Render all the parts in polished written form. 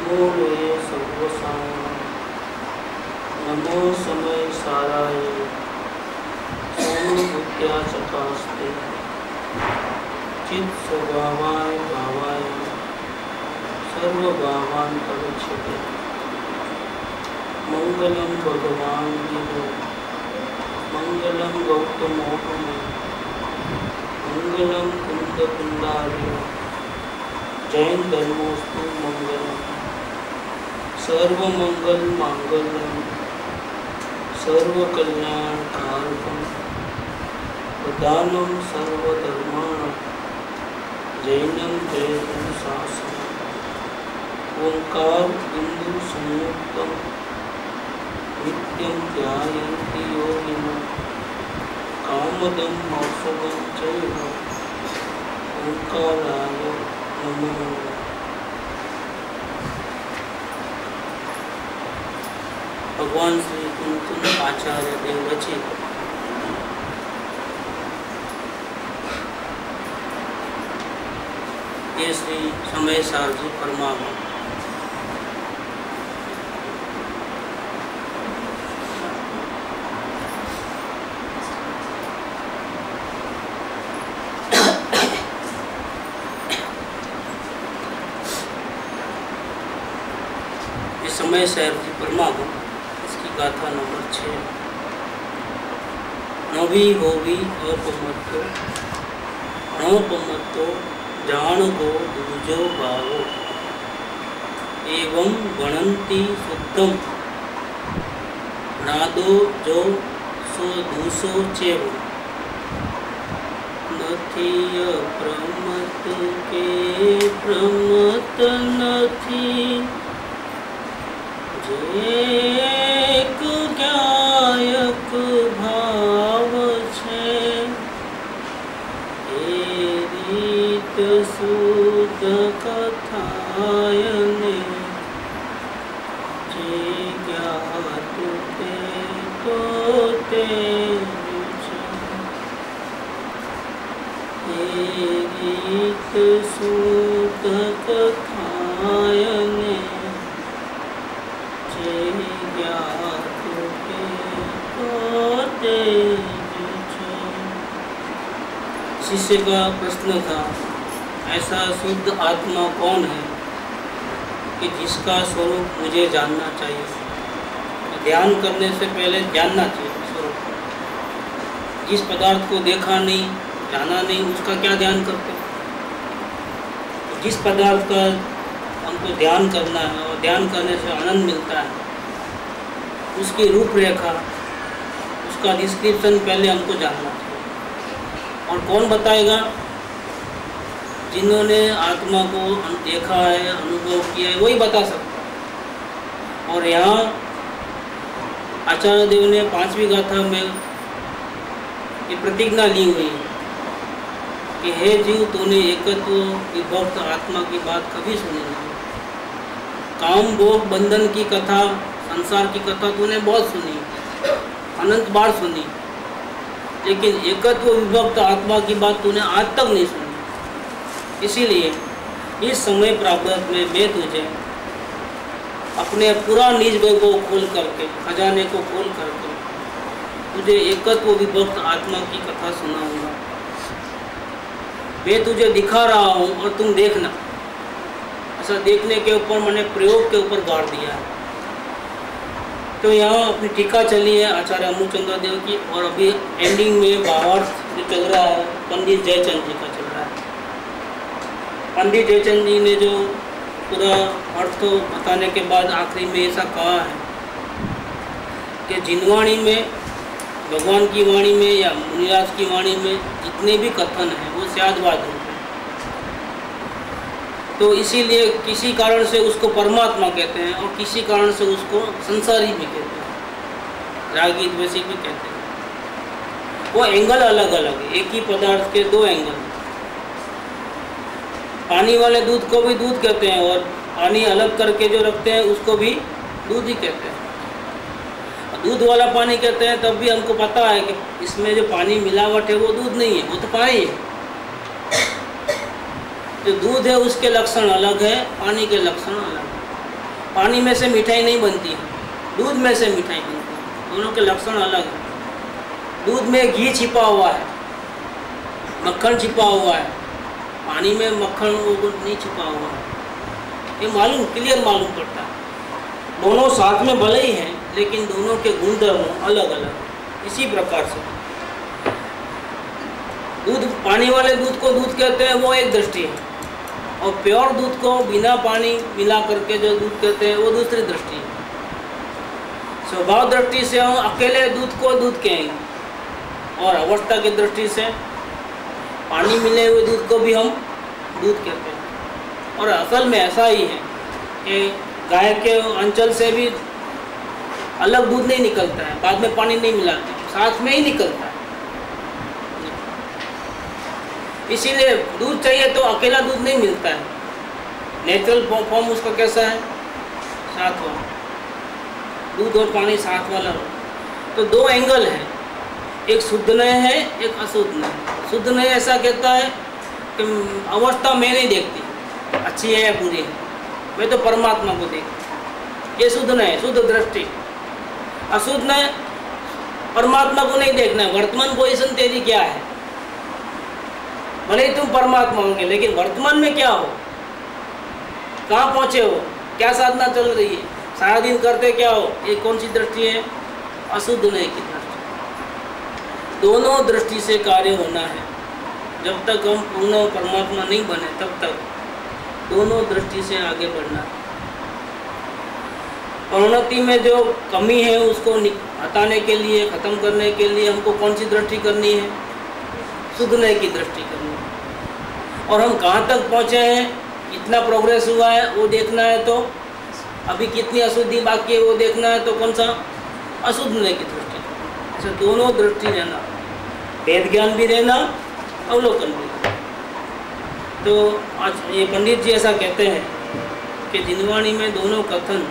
मूले सर्वसार नमो समय साराय सोमबुद्ध्या चकास्ते चित् स्वभावाय भावाय सर्वभावान् प्रविच्छते मंगलम भगवान विभो मंगलम गौतमोपमे मंगलम कुंद कुंडार्य जैन धर्मोस्तु मंगलम सर्वमंगल मांगल्यम सर्वकल्याणकारकम प्रदानम सर्वधर्माणां जैनम जैनम शासनम ओंकार बिंदु संयुक्तम नित्यं ध्यायन्ति योगिनः कामदं मोक्षदं चैव ओंकाराय नमः। भगवान श्री कुंतन आचार्य देव रचित ये श्री समय सार जी परमात्मा समय सार जी परमागम इसकी गाथा नंबर 6। नवी होवी अपमत्तो नपमत्तो जान गो दूजो भावो एवं गणंती शुद्धम नादो जो सो दूसो चेव नथी प्रमत के प्रमत नथी एक गायक भाव छे ए रीत शुद्ध कथायने जे ज्ञात ते तो ए रीत शुद्ध कथायने शिष्य का प्रश्न था, ऐसा शुद्ध आत्मा कौन है कि जिसका स्वरूप मुझे जानना चाहिए। ध्यान करने से पहले जानना चाहिए स्वरूप। जिस पदार्थ को देखा नहीं, जाना नहीं, उसका क्या ध्यान करते। जिस पदार्थ का हमको ध्यान करना है और ध्यान करने से आनंद मिलता है, उसकी रूपरेखा, उसका डिस्क्रिप्शन पहले हमको जानना चाहिए। और कौन बताएगा? जिन्होंने आत्मा को देखा है, अनुभव किया है, वही बता सकता। और यहाँ आचार्य देव ने 5वीं गाथा में ये प्रतिज्ञा ली हुई है कि हे जीव, तूने एकत्व विभक्त आत्मा की बात कभी सुनी नहीं। काम भोग बंधन की कथा, संसार की कथा तूने बहुत सुनी, अनंत बार सुनी, लेकिन एकत्व विभक्त आत्मा की बात तूने आज तक नहीं सुनी। इसीलिए इस समय प्रारब्ध में मैं तुझे अपने पूरा निज को खोल करके, खजाने को खोल करके तुझे एकत्व विभक्त आत्मा की कथा सुनाऊंगा। मैं तुझे दिखा रहा हूँ और तुम देखना। ऐसा देखने के ऊपर मैंने प्रयोग के ऊपर गाड़ दिया है। तो यहाँ अपनी टीका चली है आचार्य अमूचंद्र देव की, और अभी एंडिंग में भावार्थ जो चल रहा है पंडित जयचंद जी का चल रहा है। पंडित जयचंद जी ने जो पूरा अर्थ बताने के बाद आखिरी में ऐसा कहा है कि जिन वाणी में, भगवान की वाणी में या मुनिराज की वाणी में जितने भी कथन हैं वो स्यादवाद रूप है। तो इसीलिए किसी कारण से उसको परमात्मा कहते हैं और किसी कारण से उसको संसारी भी कहते हैं, रागी द्वेषी भी कहते हैं। वो एंगल अलग अलग है, एक ही पदार्थ के 2 एंगल। पानी वाले दूध को भी दूध कहते हैं और पानी अलग करके जो रखते हैं उसको भी दूध ही कहते हैं। दूध वाला पानी कहते हैं तब भी हमको पता है कि इसमें जो पानी मिलावट है वो दूध नहीं है, वो तो पानी है। जो दूध है उसके लक्षण अलग है, पानी के लक्षण अलग है। पानी में से मिठाई नहीं बनती, दूध में से मिठाई बनती है। दोनों के लक्षण अलग हैं। दूध में घी छिपा हुआ है, मक्खन छिपा हुआ है, पानी में मक्खन वो नहीं छिपा हुआ है। ये मालूम, क्लियर मालूम पड़ता है। दोनों साथ में भले ही हैं, लेकिन दोनों के गुणधर्म अलग अलग। इसी प्रकार से दूध, पानी वाले दूध को दूध कहते हैं, वो एक दृष्टि है, और प्योर दूध को बिना पानी मिला करके जो दूध कहते हैं वो दूसरी दृष्टि है। स्वभाव दृष्टि से हम अकेले दूध को दूध कहेंगे, और अवस्था की दृष्टि से पानी मिले हुए दूध को भी हम दूध कहते हैं। और असल में ऐसा ही है कि गाय के अंचल से भी अलग दूध नहीं निकलता है, बाद में पानी नहीं मिलाते, साथ में ही निकलता है। इसीलिए दूध चाहिए तो अकेला दूध नहीं मिलता है। नेचुरल फॉर्म उसका कैसा है? साथ वाला दूध और पानी साथ वाला हो। तो दो एंगल हैं, एक शुद्ध नय है, एक अशुद्ध नय। शुद्ध नय ऐसा कहता है कि अवस्था मैं नहीं देखती अच्छी है या बुरी है, मैं तो परमात्मा को देखती। ये शुद्ध नय, शुद्ध दृष्टि। अशुद्ध नय, परमात्मा को नहीं देखना है, वर्तमान पोजीशन तेरी क्या है। भले ही तुम परमात्मा होंगे, लेकिन वर्तमान में क्या हो, कहाँ पहुँचे हो, क्या साधना चल रही है, सारा दिन करते क्या हो, ये कौन सी दृष्टि है? अशुद्ध नय की दृष्टि। दोनों दृष्टि से कार्य होना है। जब तक हम पूर्ण परमात्मा नहीं बने तब तक दोनों दृष्टि से आगे बढ़ना है। परिणति में जो कमी है उसको हटाने के लिए, खत्म करने के लिए हमको कौन सी दृष्टि करनी है? शुद्ध नय की दृष्टि करनी है। और हम कहाँ तक पहुँचे हैं, कितना प्रोग्रेस हुआ है वो देखना है, तो अभी कितनी अशुद्धि बाकी है वो देखना है, तो कौन सा? अशुद्ध नय की दृष्टि। ऐसे दोनों दृष्टि रहना, वेद ज्ञान भी रहना, अवलोकन भी रहना। तो आज ये पंडित जी ऐसा कहते हैं कि जिनवाणी में दोनों कथन,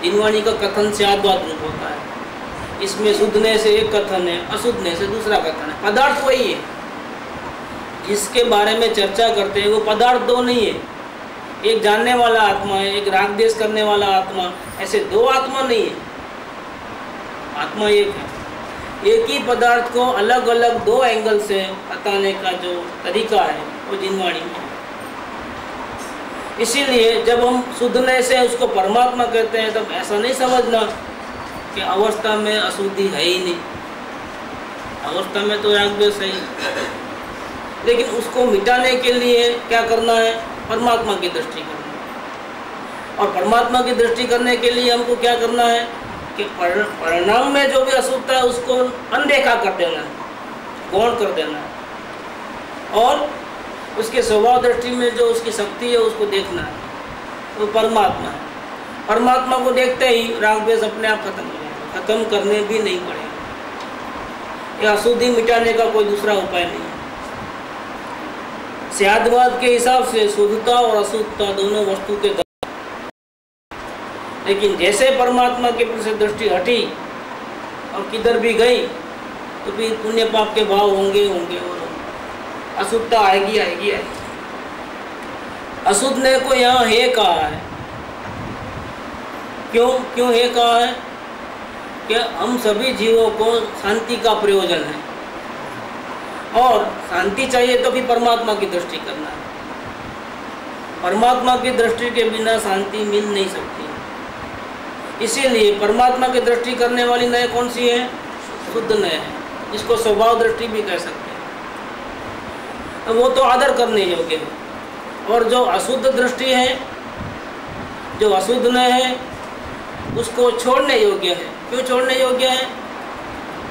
जिनवाणी का कथन से आद्वाद रूप होता है। इसमें शुद्ध नय से एक कथन है, अशुद्ध नय से दूसरा कथन है। पदार्थ वही है, जिसके बारे में चर्चा करते हैं वो पदार्थ दो नहीं है। एक जानने वाला आत्मा है, एक राग द्वेष करने वाला आत्मा, ऐसे दो आत्मा नहीं है, आत्मा एक है। एक ही पदार्थ को अलग अलग दो एंगल से बताने का जो तरीका है वो जिनवाणी में है। इसीलिए जब हम शुद्ध नय से उसको परमात्मा कहते हैं तब ऐसा नहीं समझना कि अवस्था में अशुद्धि है ही नहीं, अवस्था में तो राग द्वेष है ही। लेकिन उसको मिटाने के लिए क्या करना है? परमात्मा की दृष्टि करना है। और परमात्मा की दृष्टि करने के लिए हमको क्या करना है कि परिणाम में जो भी अशुद्धता है उसको अनदेखा कर देना है, गौण कर देना है, और उसके स्वभाव दृष्टि में जो उसकी शक्ति है उसको देखना है। वो परमात्मा है। परमात्मा को देखते ही राग द्वेष अपने आप खत्म हो जाएगा, खत्म करने भी नहीं पड़ेगा। ये अशुद्धि मिटाने का कोई दूसरा उपाय नहीं है। सिद्धांतवाद के हिसाब से शुद्धता और अशुद्धता दोनों वस्तु के, लेकिन जैसे परमात्मा के प्रति दृष्टि हटी और किधर भी गई तो फिर पुण्य पाप के भाव होंगे होंगे और अशुद्धता आएगी आएगी आएगी। अशुद्ध ने को यहाँ हे कहा है। क्यों हे कहा है? कि हम सभी जीवों को शांति का प्रयोजन है, और शांति चाहिए तो फिर परमात्मा की दृष्टि करना है। परमात्मा की दृष्टि के बिना शांति मिल नहीं सकती। इसीलिए परमात्मा की दृष्टि करने वाली नय कौन सी है? शुद्ध नय है, जिसको स्वभाव दृष्टि भी कह सकते हैं। तो वो तो आदर करने योग्य है। और जो अशुद्ध दृष्टि है, जो अशुद्ध नय है, उसको छोड़ने योग्य है। क्यों छोड़ने योग्य है?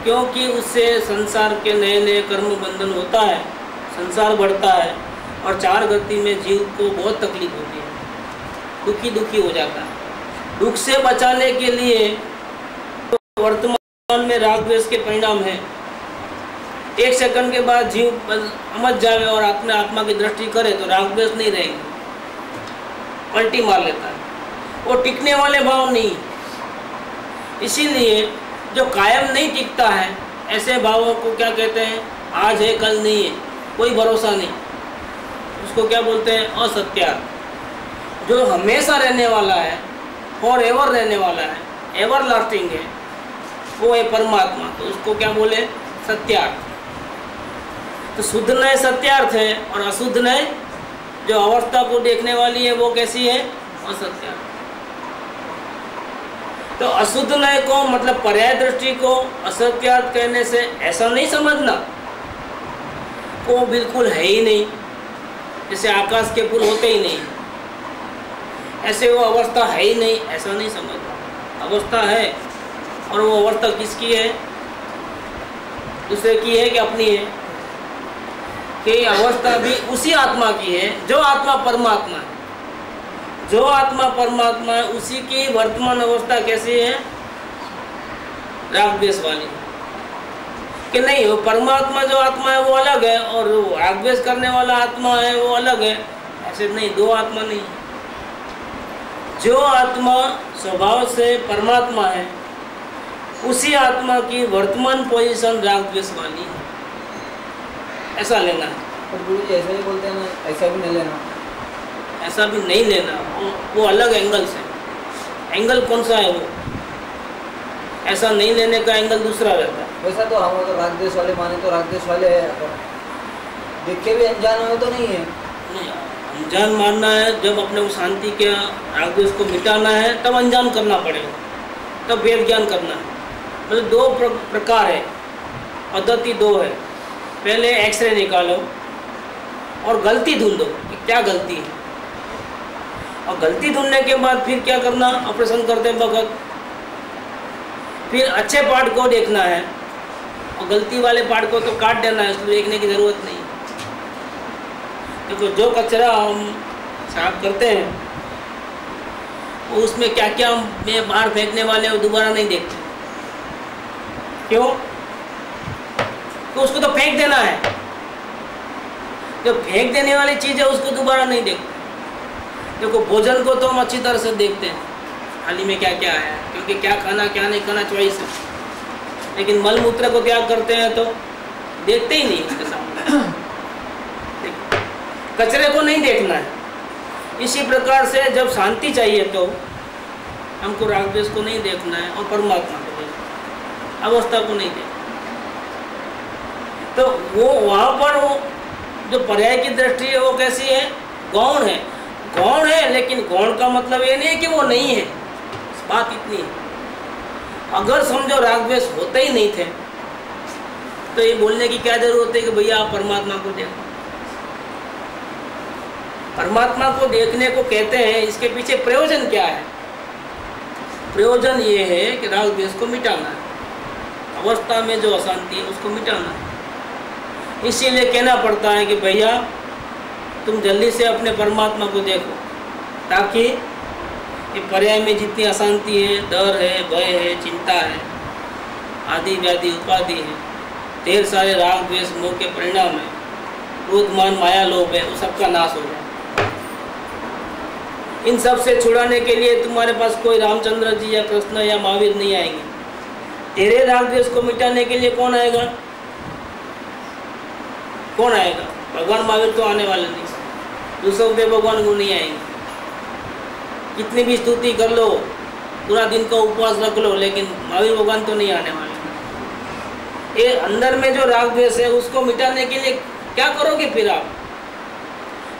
क्योंकि उससे संसार के नए नए कर्म बंधन होता है, संसार बढ़ता है, और चार गति में जीव को बहुत तकलीफ होती है, दुखी हो जाता है। दुख से बचाने के लिए तो वर्तमान में राग द्वेष के परिणाम है। एक सेकंड के बाद जीव समझ जाए और अपने आत्मा की दृष्टि करे तो राग द्वेष नहीं रहेंगे, पलटी मार लेता है, वो टिकने वाले भाव नहीं। इसीलिए जो कायम नहीं टिकता है, ऐसे भावों को क्या कहते हैं? आज है कल नहीं है, कोई भरोसा नहीं। उसको क्या बोलते हैं? असत्यार्थ। जो हमेशा रहने वाला है और एवर रहने वाला है, एवर लास्टिंग है, वो है परमात्मा। तो उसको क्या बोले? सत्यार्थ। तो शुद्ध नय सत्यार्थ है और अशुद्ध नय जो अवस्था को देखने वाली है वो कैसी है? असत्यार्थ। तो अशुद्ध नय को मतलब पर्याय दृष्टि को असत्यार्थ कहने से ऐसा नहीं समझना वो बिल्कुल है ही नहीं, जैसे आकाश के पुल होते ही नहीं, ऐसे वो अवस्था है ही नहीं, ऐसा नहीं समझना। अवस्था है और वो अवस्था किसकी है? दूसरे की है कि अपनी है? कि अवस्था भी उसी आत्मा की है जो आत्मा परमात्मा है। जो आत्मा परमात्मा है उसी की वर्तमान अवस्था कैसी है? राग द्वेष वाली। कि नहीं, वो परमात्मा जो आत्मा है वो अलग है और राग द्वेष करने वाला आत्मा है वो अलग है, ऐसे नहीं, दो आत्मा नहीं। जो आत्मा स्वभाव से परमात्मा है उसी आत्मा की वर्तमान पोजीशन राग द्वेष वाली है, ऐसा लेना है। पर गुरु जी ऐसा ही बोलते हैं ना, ऐसा भी नहीं लेना। ऐसा भी नहीं लेना, वो अलग एंगल से। एंगल कौन सा है वो? ऐसा नहीं लेने का एंगल दूसरा रहता है। वैसा तो हम तो राग द्वेष वाले माने तो राग द्वेष वाले है, देख के भी अनजान हो तो नहीं है। नहीं, अनजान मानना है जब अपने को शांति के राग द्वेष को मिटाना है तब अनजान करना पड़ेगा, तब वेद ज्ञान करना है। मतलब दो प्रकार है, पद्धति दो है। पहले एक्सरे निकालो और गलती ढूंढो कि क्या गलती है, और गलती ढूंढने के बाद फिर क्या करना? ऑपरेशन करते वक्त फिर अच्छे पार्ट को देखना है और गलती वाले पार्ट को तो काट देना है, उसको देखने की ज़रूरत नहीं। देखो जो कचरा हम साफ करते हैं उसमें क्या क्या में बाहर फेंकने वाले वो दोबारा नहीं देखते। क्यों? तो उसको तो फेंक देना है, जो फेंक देने वाली चीज़ है उसको दोबारा नहीं देखते। देखो भोजन को तो हम अच्छी तरह से देखते हैं, थाली में क्या क्या है, क्योंकि क्या खाना क्या नहीं खाना चॉइस है। लेकिन मल मूत्र को त्याग करते हैं तो देखते ही नहीं उसके सामने, कचरे को नहीं देखना है। इसी प्रकार से जब शांति चाहिए तो हमको राग द्वेष को नहीं देखना है और परमात्मा को देखना, अवस्था को नहीं देखना। तो वो वहाँ पर वो जो पर्याय की दृष्टि है वो कैसी है? गौण है। गौण है, लेकिन गौण का मतलब ये नहीं है कि वो नहीं है, बात इतनी है। अगर समझो राग द्वेष होते ही नहीं थे तो ये बोलने की क्या जरूरत है कि भैया आप परमात्मा को देखो। परमात्मा को देखने को कहते हैं, इसके पीछे प्रयोजन क्या है? प्रयोजन ये है कि राग द्वेष को मिटाना है, अवस्था में जो अशांति है उसको मिटाना है। इसीलिए कहना पड़ता है कि भैया तुम जल्दी से अपने परमात्मा को देखो, ताकि ये पर्याय में जितनी अशांति है, डर है, भय है, चिंता है, आदि व्याधि उपाधि है, ढेर सारे राग द्वेष मोह के परिणाम है, क्रोध मान माया लोभ है, वो सबका नाश हो जाए। इन सब से छुड़ाने के लिए तुम्हारे पास कोई रामचंद्र जी या कृष्ण या महावीर नहीं आएंगे। तेरे राग द्वेष को मिटाने के लिए कौन आएगा? कौन आएगा? भगवान महावीर तो आने वाले नहीं, दूसरे देव भगवान को नहीं आएंगे। कितनी भी स्तुति कर लो, पूरा दिन का उपवास रख लो, लेकिन महावीर भगवान तो नहीं आने वाले। ये अंदर में जो राग द्वेष है उसको मिटाने के लिए क्या करोगे फिर आप?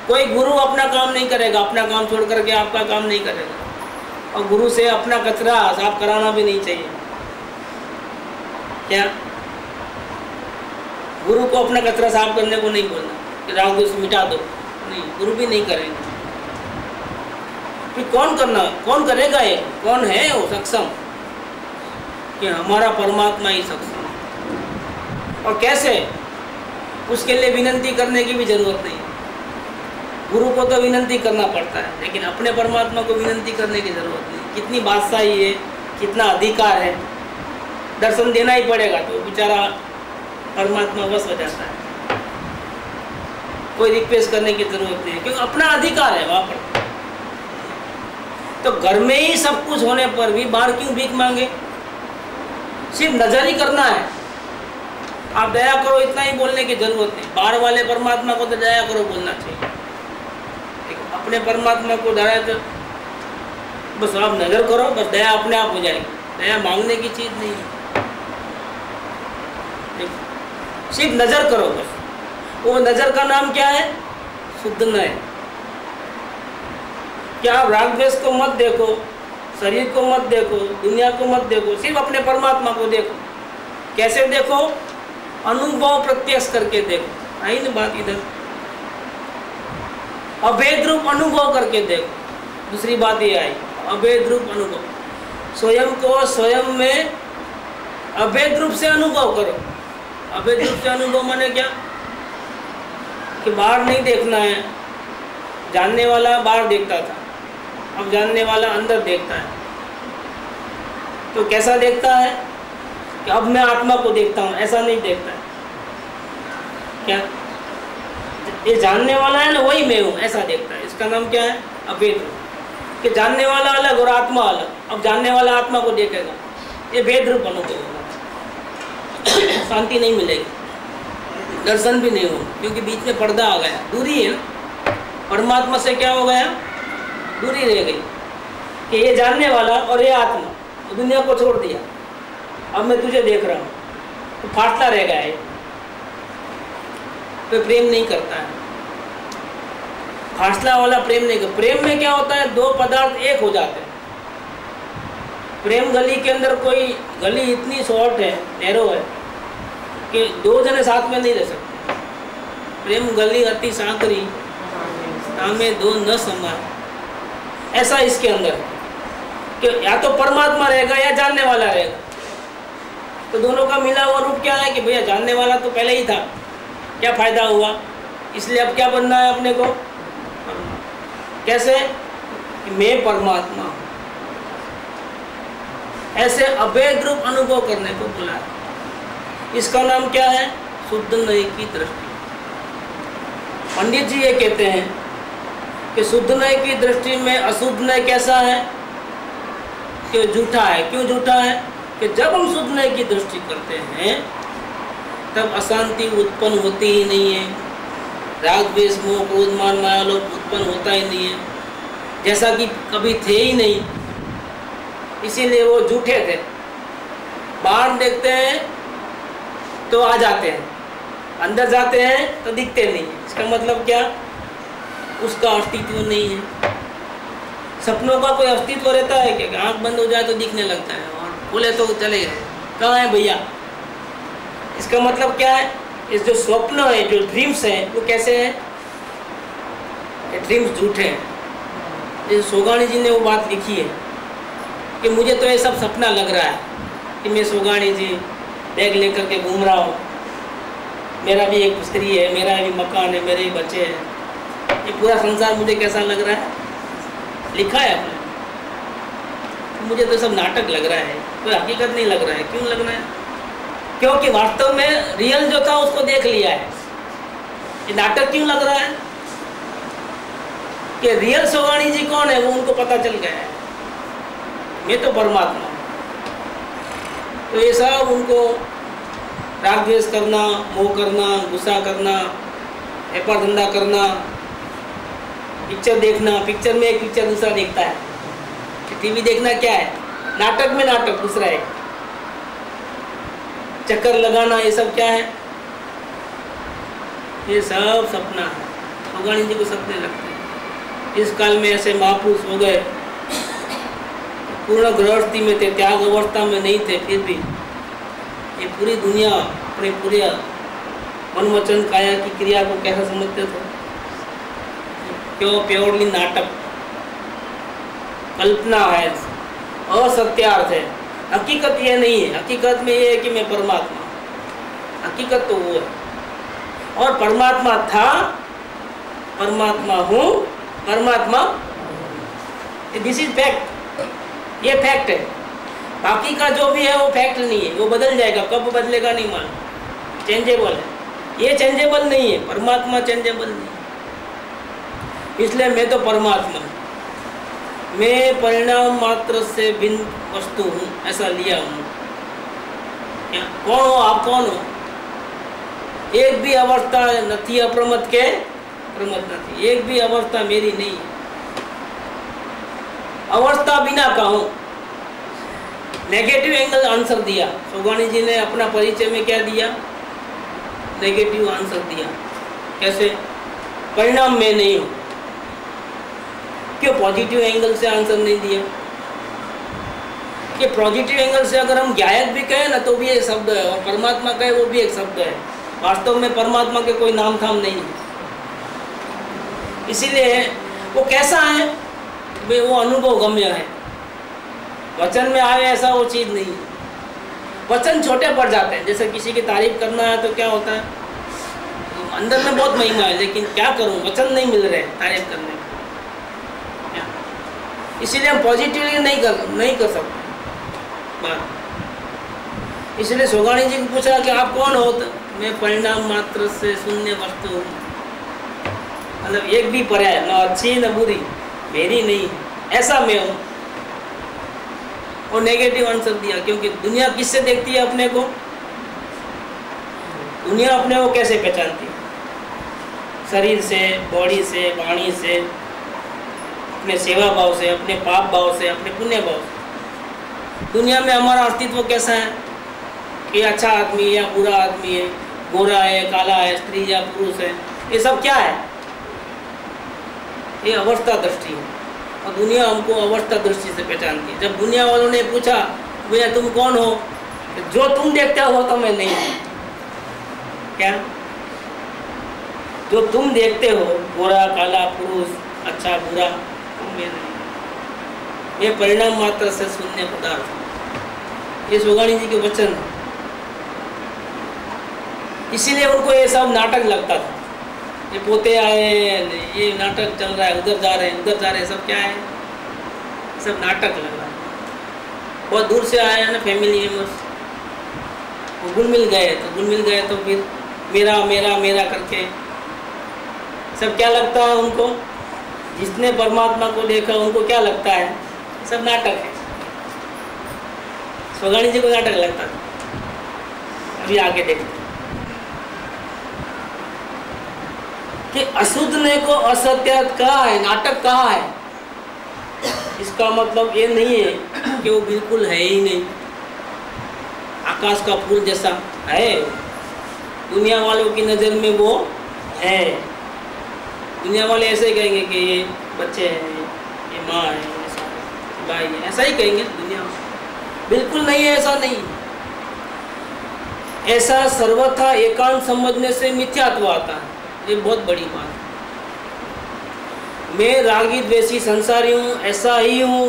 कोई गुरु अपना काम नहीं करेगा, अपना काम छोड़ करके आपका काम नहीं करेगा। और गुरु से अपना कचरा साफ कराना भी नहीं चाहिए। क्या? गुरु को अपना कचरा साफ करने को नहीं बोलना कि राग द्वेष मिटा दो, नहीं, गुरु भी नहीं करेंगे। फिर कौन करेगा? ये कौन है वो सक्षम? कि हमारा परमात्मा ही सक्षम है। और कैसे? उसके लिए विनती करने की भी जरूरत नहीं। गुरु को तो विनती करना पड़ता है, लेकिन अपने परमात्मा को विनती करने की जरूरत नहीं। कितनी बादशाही है, कितना अधिकार है, दर्शन देना ही पड़ेगा तो बेचारा परमात्मा बस हो जाता है। कोई रिक्वेस्ट करने की जरूरत नहीं है, क्योंकि अपना अधिकार है वहाँ पर। तो घर में ही सब कुछ होने पर भी बाहर क्यों भीख मांगे? सिर्फ नजर ही करना है। आप दया करो इतना ही बोलने की जरूरत नहीं। बाहर वाले परमात्मा को तो दया करो बोलना चाहिए। अपने परमात्मा को डायरेक्ट बस आप नज़र करो, बस दया अपने आप हो जाएगी। दया मांगने की चीज़ नहीं है, सिर्फ नज़र करो बस। वो नज़र का नाम क्या है? शुद्ध नय। क्या आप राग द्वेष को मत देखो, शरीर को मत देखो, दुनिया को मत देखो, सिर्फ अपने परमात्मा को देखो। कैसे देखो? अनुभव प्रत्यक्ष करके देखो। आई ना बात इधर? अभेद रूप अनुभव करके देखो। दूसरी बात ये आई, अभेद रूप अनुभव। स्वयं को स्वयं में अभेद रूप से अनुभव करो। अभेद रूप से अनुभव माने क्या? कि बाहर नहीं देखना है। जानने वाला बाहर देखता था, अब जानने वाला अंदर देखता है। तो कैसा देखता है? कि अब मैं आत्मा को देखता हूँ, ऐसा नहीं देखता है। क्या ये जानने वाला है ना, वही मैं हूँ, ऐसा देखता है। इसका नाम क्या है? अभेद रूप। कि जानने वाला अलग और आत्मा अलग। अब जानने वाला आत्मा को देखेगा, ये भेद रूप अनुभव होगा। शांति नहीं मिलेगी, दर्शन भी नहीं होगा, क्योंकि बीच में पर्दा आ गया, दूरी है ना। परमात्मा से क्या हो गया? दूरी रह गई। कि ये जानने वाला और ये आत्मा, तो दुनिया को छोड़ दिया, अब मैं तुझे देख रहा हूँ, तो फाटता रह गया है। तो प्रेम नहीं करता है, फासला वाला प्रेम नहीं करता। प्रेम में क्या होता है? दो पदार्थ एक हो जाते हैं। प्रेम गली के अंदर कोई गली इतनी शॉर्ट है, नैरो है, कि दो जने साथ में नहीं रह सकते। प्रेम गली अति सांकरी, तामे दो न समा। ऐसा इसके अंदर कि या तो परमात्मा रहेगा या जानने वाला रहेगा। तो दोनों का मिला हुआ रूप क्या है? कि भैया जानने वाला तो पहले ही था, क्या फायदा हुआ? इसलिए अब क्या बनना है अपने को? कैसे? कि मैं परमात्मा हूँ। ऐसे अभेद रूप अनुभव करने को बोला है। इसका नाम क्या है? शुद्ध नय की दृष्टि। पंडित जी ये कहते हैं कि शुद्ध नय की दृष्टि में अशुद्ध नय कैसा है? कि झूठा है। क्यों झूठा है? कि जब हम शुद्ध नय की दृष्टि करते हैं तब अशांति उत्पन्न होती ही नहीं है, राग द्वेष मोह क्रोध मान माया लोभ उत्पन्न होता ही नहीं है, जैसा कि कभी थे ही नहीं। इसीलिए वो झूठे थे। बाहर देखते हैं तो आ जाते हैं, अंदर जाते हैं तो दिखते नहीं। इसका मतलब क्या? उसका अस्तित्व नहीं है। सपनों का कोई अस्तित्व रहता है क्या? आँख बंद हो जाए तो दिखने लगता है और बोले तो चले गए, कहाँ है भैया? इसका मतलब क्या है? इस जो स्वप्न है, जो ड्रीम्स हैं, वो कैसे हैं? ये ड्रीम्स झूठे हैं। जैसे सोगानी जी ने वो बात लिखी है कि मुझे तो ये सब सपना लग रहा है कि मैं सोगानी जी बैग लेकर के घूम रहा हूँ, मेरा भी एक स्त्री है, मेरा भी मकान है, मेरे भी बच्चे हैं, ये पूरा संसार मुझे कैसा लग रहा है? लिखा है आपने। मुझे तो सब नाटक लग रहा है, कोई हकीकत नहीं लग रहा है। क्यों लग रहा है? क्योंकि वास्तव में रियल जो था उसको देख लिया है। ये नाटक क्यों लग रहा है? कि रियल सोगानी जी कौन है वो उनको पता चल गया है, मैं तो परमात्मा। तो ये सब उनको राग द्वेष करना, मोह करना, गुस्सा करना, व्यापार धंधा करना, पिक्चर देखना, पिक्चर में एक पिक्चर दूसरा देखता है, टीवी देखना क्या है? नाटक में नाटक दूसरा है, चक्कर लगाना, ये सब क्या है? ये सब सपना है। सोगानी जी को सपने लगते हैं। इस काल में ऐसे महापुरुष हो गए, पूर्ण गृहस्थी में थे, त्याग अवस्था में नहीं थे, फिर भी ये पूरी दुनिया अपने पूरे मन वचन काया की क्रिया को कैसा समझते थे? क्यों? प्योरली नाटक, कल्पना है, असत्यार्थ है। हकीकत ये नहीं है। हकीकत में ये है कि मैं परमात्मा, हकीकत तो वो है। और परमात्मा था, परमात्मा हूँ, परमात्मा, दिस इज फैक्ट। ये फैक्ट है। बाकी का जो भी है वो फैक्ट नहीं है, वो बदल जाएगा, कब बदलेगा नहीं मालूम, चेंजेबल है। ये चेंजेबल नहीं है, परमात्मा चेंजेबल नहीं है। इसलिए मैं तो परमात्मा, मैं परिणाम मात्र से भिन्न वस्तु हूँ, ऐसा लिया हूँ। क्या कौन हो आप? कौन हो? एक भी अवस्था नहीं अप्रमत के प्रमत नहीं, एक भी अवस्था मेरी नहीं है। अवस्था बिना का हूँ। नेगेटिव एंगल आंसर दिया सोगानी जी ने, अपना परिचय में क्या दिया, नेगेटिव आंसर दिया। कैसे? परिणाम मैं नहीं हूँ। क्यों पॉजिटिव एंगल से आंसर नहीं दिया? कि पॉजिटिव एंगल से अगर हम गायक भी कहें ना तो भी एक शब्द है, और परमात्मा कहे वो भी एक शब्द है। वास्तव में परमात्मा के कोई नाम थाम नहीं है। इसीलिए वो कैसा है, वे वो अनुभव गम्य है। वचन में आए ऐसा वो चीज़ नहीं है। वचन छोटे पड़ जाते हैं। जैसे किसी की तारीफ करना है तो क्या होता है, अंदर में बहुत महिमा है, लेकिन क्या करूं, वचन नहीं मिल रहे तारीफ करने को। इसीलिए हम पॉजिटिवली नहीं कर सकते बात। इसलिए सोगानी जी ने पूछा कि आप कौन हो? तो मैं परिणाम मात्र से शून्य वस्तु हूँ। मतलब एक भी पर्याय, न अच्छी न बुरी, मेरी नहीं, ऐसा मैं हूँ। और नेगेटिव आंसर दिया, क्योंकि दुनिया किससे देखती है अपने को? दुनिया अपने को कैसे पहचानती है? शरीर से, बॉडी से, वाणी से, अपने सेवा भाव से, अपने पाप भाव से, अपने पुण्य भाव से। दुनिया में हमारा अस्तित्व कैसा है कि अच्छा आदमी है या बुरा आदमी है, गोरा है, काला है, स्त्री या पुरुष है, ये सब क्या है? ये अवस्था दृष्टि है। और दुनिया हमको अवस्था दृष्टि से पहचानती है। जब दुनिया वालों ने पूछा भैया तुम कौन हो, जो तुम देखते हो तो मैं नहीं हूँ। क्या? जो तुम देखते हो, गोरा काला पुरुष, अच्छा बुरा, तुम मैं नहीं। ये परिणाम मात्र से शून्य पदार्थ। ये सोगानी जी के वचन। इसीलिए उनको ये सब नाटक लगता था। ये पोते आए, ये नाटक चल रहा है, उधर जा रहे हैं, उधर जा रहे हैं, सब क्या है? सब नाटक लग रहा है। बहुत दूर से आए हैं ना फैमिली मेम्बर्स, वो घुल मिल गए तो फिर मेरा मेरा मेरा करके सब क्या लगता है उनको? जिसने परमात्मा को देखा उनको क्या लगता है? सब नाटक है। सोगानी जी को नाटक लगता था। अभी आगे देखते कि अशुद्धने को असत्य कहा है, नाटक कहा है। इसका मतलब ये नहीं है कि वो बिल्कुल है ही नहीं, आकाश का फूल जैसा है। दुनिया वालों की नज़र में वो है। दुनिया वाले ऐसे कहेंगे कि ये बच्चे हैं, ये माँ है, ये भाई है, ऐसा ही कहेंगे दुनिया। बिल्कुल नहीं है, ऐसा नहीं। ऐसा सर्वथा एकांत समझने से मिथ्यात्व आता है। ये बहुत बड़ी बात है। मैं रागी द्वेषी संसारी हूँ, ऐसा ही हूँ,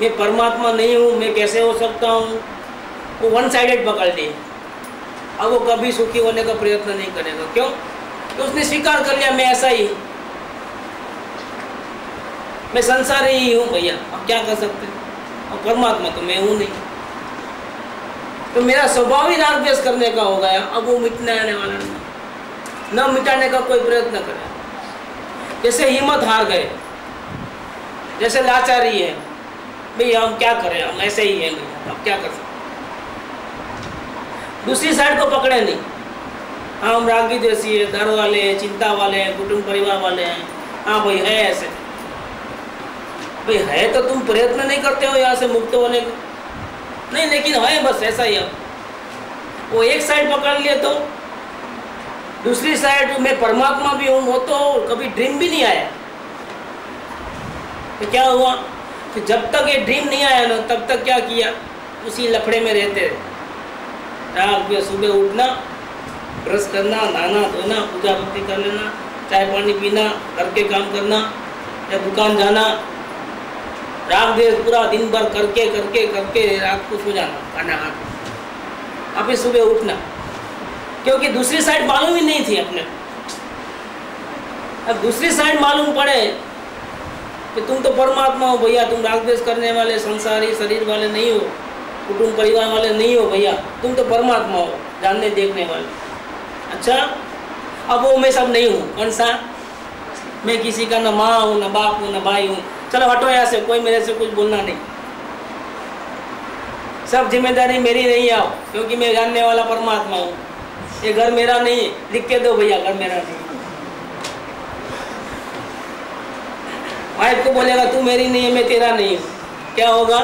मैं परमात्मा नहीं हूँ, मैं कैसे हो सकता हूँ? वो वन साइडेड पकड़ लिए। अब वो कभी सुखी होने का प्रयत्न नहीं करेगा। क्यों? तो उसने स्वीकार कर लिया मैं ऐसा ही हूँ, मैं संसारी ही हूँ भैया, अब क्या कर सकते हैं? और परमात्मा तो मैं हूँ नहीं, तो मेरा स्वभाव ही राग द्वेष करने का हो गया। अब वो मिटने आने वाला नहीं, न मिटाने का कोई प्रयत्न करे। जैसे हिम्मत हार गए, जैसे लाचारी है, भैया हम क्या करें, हम ऐसे ही हैं भैया, अब क्या कर सकते? दूसरी साइड को पकड़े नहीं। हाँ हम रागी द्वेषी है, डर वाले हैं, चिंता वाले हैं, कुटुंब परिवार वाले हैं। हाँ भाई है ऐसे, भाई है तो तुम प्रयत्न नहीं करते हो यहाँ से मुक्त होने का? नहीं, लेकिन है बस ऐसा ही। अब वो एक साइड पकड़ लिए तो दूसरी साइड में परमात्मा भी हूँ, वो तो कभी ड्रीम भी नहीं आया। तो क्या हुआ? तो जब तक ये ड्रीम नहीं आया ना, तब तक क्या किया? उसी लफड़े में रहते रहे। रात में सुबह उठना, ब्रश करना, नहाना धोना, पूजा भक्ति कर लेना, चाय पानी पीना, घर के काम करना या दुकान जाना, रात देर पूरा दिन भर करके करके करके रात को सो जाना, खाना खा के, अब सुबह उठना। क्योंकि दूसरी साइड मालूम ही नहीं थी अपने। अब दूसरी साइड मालूम पड़े कि तुम तो परमात्मा हो भैया, तुम राग द्वेष करने वाले संसारी शरीर वाले नहीं हो, कुटुंब परिवार वाले नहीं हो भैया, तुम तो परमात्मा हो, जानने देखने वाले। अच्छा, अब वो मैं सब नहीं हूँ। कौन सा? मैं किसी का न माँ हूँ, न बाप हूँ, न भाई हूँ। चलो हटो यहाँ से, कोई मेरे से कुछ बोलना नहीं, सब जिम्मेदारी मेरी नहीं आओ, क्योंकि मैं जानने वाला परमात्मा हूँ। ये घर मेरा नहीं है, लिख के दो भैया, घर मेरा नहीं। वाइफ को बोलेगा तू मेरी नहीं है, मैं तेरा नहीं हूँ, क्या होगा?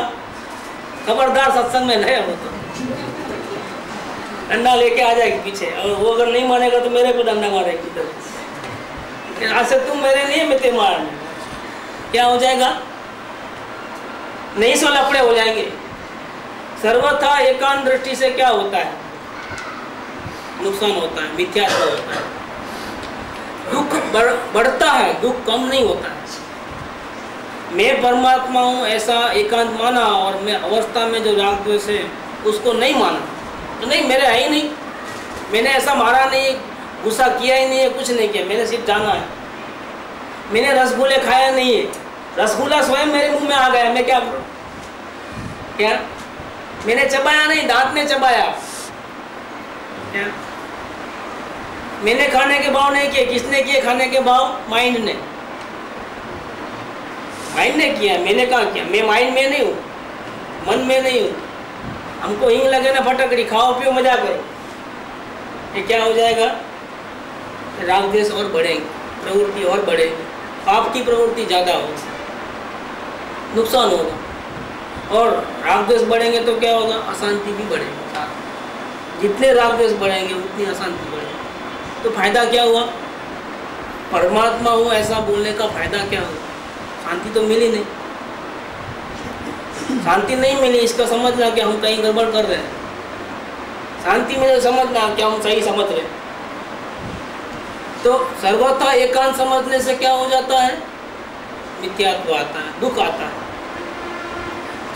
खबरदार, सत्संग में नहीं हो तो डंडा लेके आ जाएगी पीछे, और वो अगर नहीं मानेगा तो मेरे को डंडा मारेगी। आज से तुम मेरे नहीं, मैं तेरे मार, क्या हो जाएगा? नहीं सो लफड़े हो जाएंगे। सर्वथा एकांत दृष्टि से क्या होता है? नुकसान होता है, मिथ्यात्व होता है, दुख बढ़ता है, दुख कम नहीं होता है। मैं परमात्मा हूँ ऐसा एकांत माना, और मैं अवस्था में जो राग द्वेष है उसको नहीं माना, तो नहीं, मेरे है ही नहीं, मैंने ऐसा मारा नहीं, गुस्सा किया ही नहीं है, कुछ नहीं किया, मैंने सिर्फ जाना है। मैंने रसगुल्ले खाया नहीं है, रसगुल्ला स्वयं मेरे मुंह में आ गया, मैं क्या करूं? क्या मैंने चबाया नहीं, दांत ने चबाया। क्या मैंने खाने के भाव नहीं किए, किसने किए खाने के भाव? माइंड ने, माइंड ने किया, मैंने कहाँ किया? मैं माइंड में नहीं हूँ, मन में नहीं हूँ। हमको हिंग लगे ना फटकड़ी, खाओ पियो मजा करो, ये क्या हो जाएगा? राग द्वेष और बढ़ेंगे, प्रवृत्ति और बढ़ेगी, पाप की प्रवृत्ति ज़्यादा होगी, नुकसान होगा। और राग द्वेष बढ़ेंगे तो क्या होगा? अशांति भी बढ़ेगी। जितने राग द्वेष बढ़ेंगे उतनी अशांति बढ़ेगी। तो फायदा क्या हुआ? परमात्मा हूँ ऐसा बोलने का फायदा क्या हुआ? शांति तो मिली नहीं। शांति नहीं मिली, इसका समझना कि हम कहीं गड़बड़ कर रहे हैं। शांति मिले, समझना कि हम सही समझ रहे हैं। तो सर्वथा एकांत समझने से क्या हो जाता है? मिथ्यात्व आता है, दुख आता है,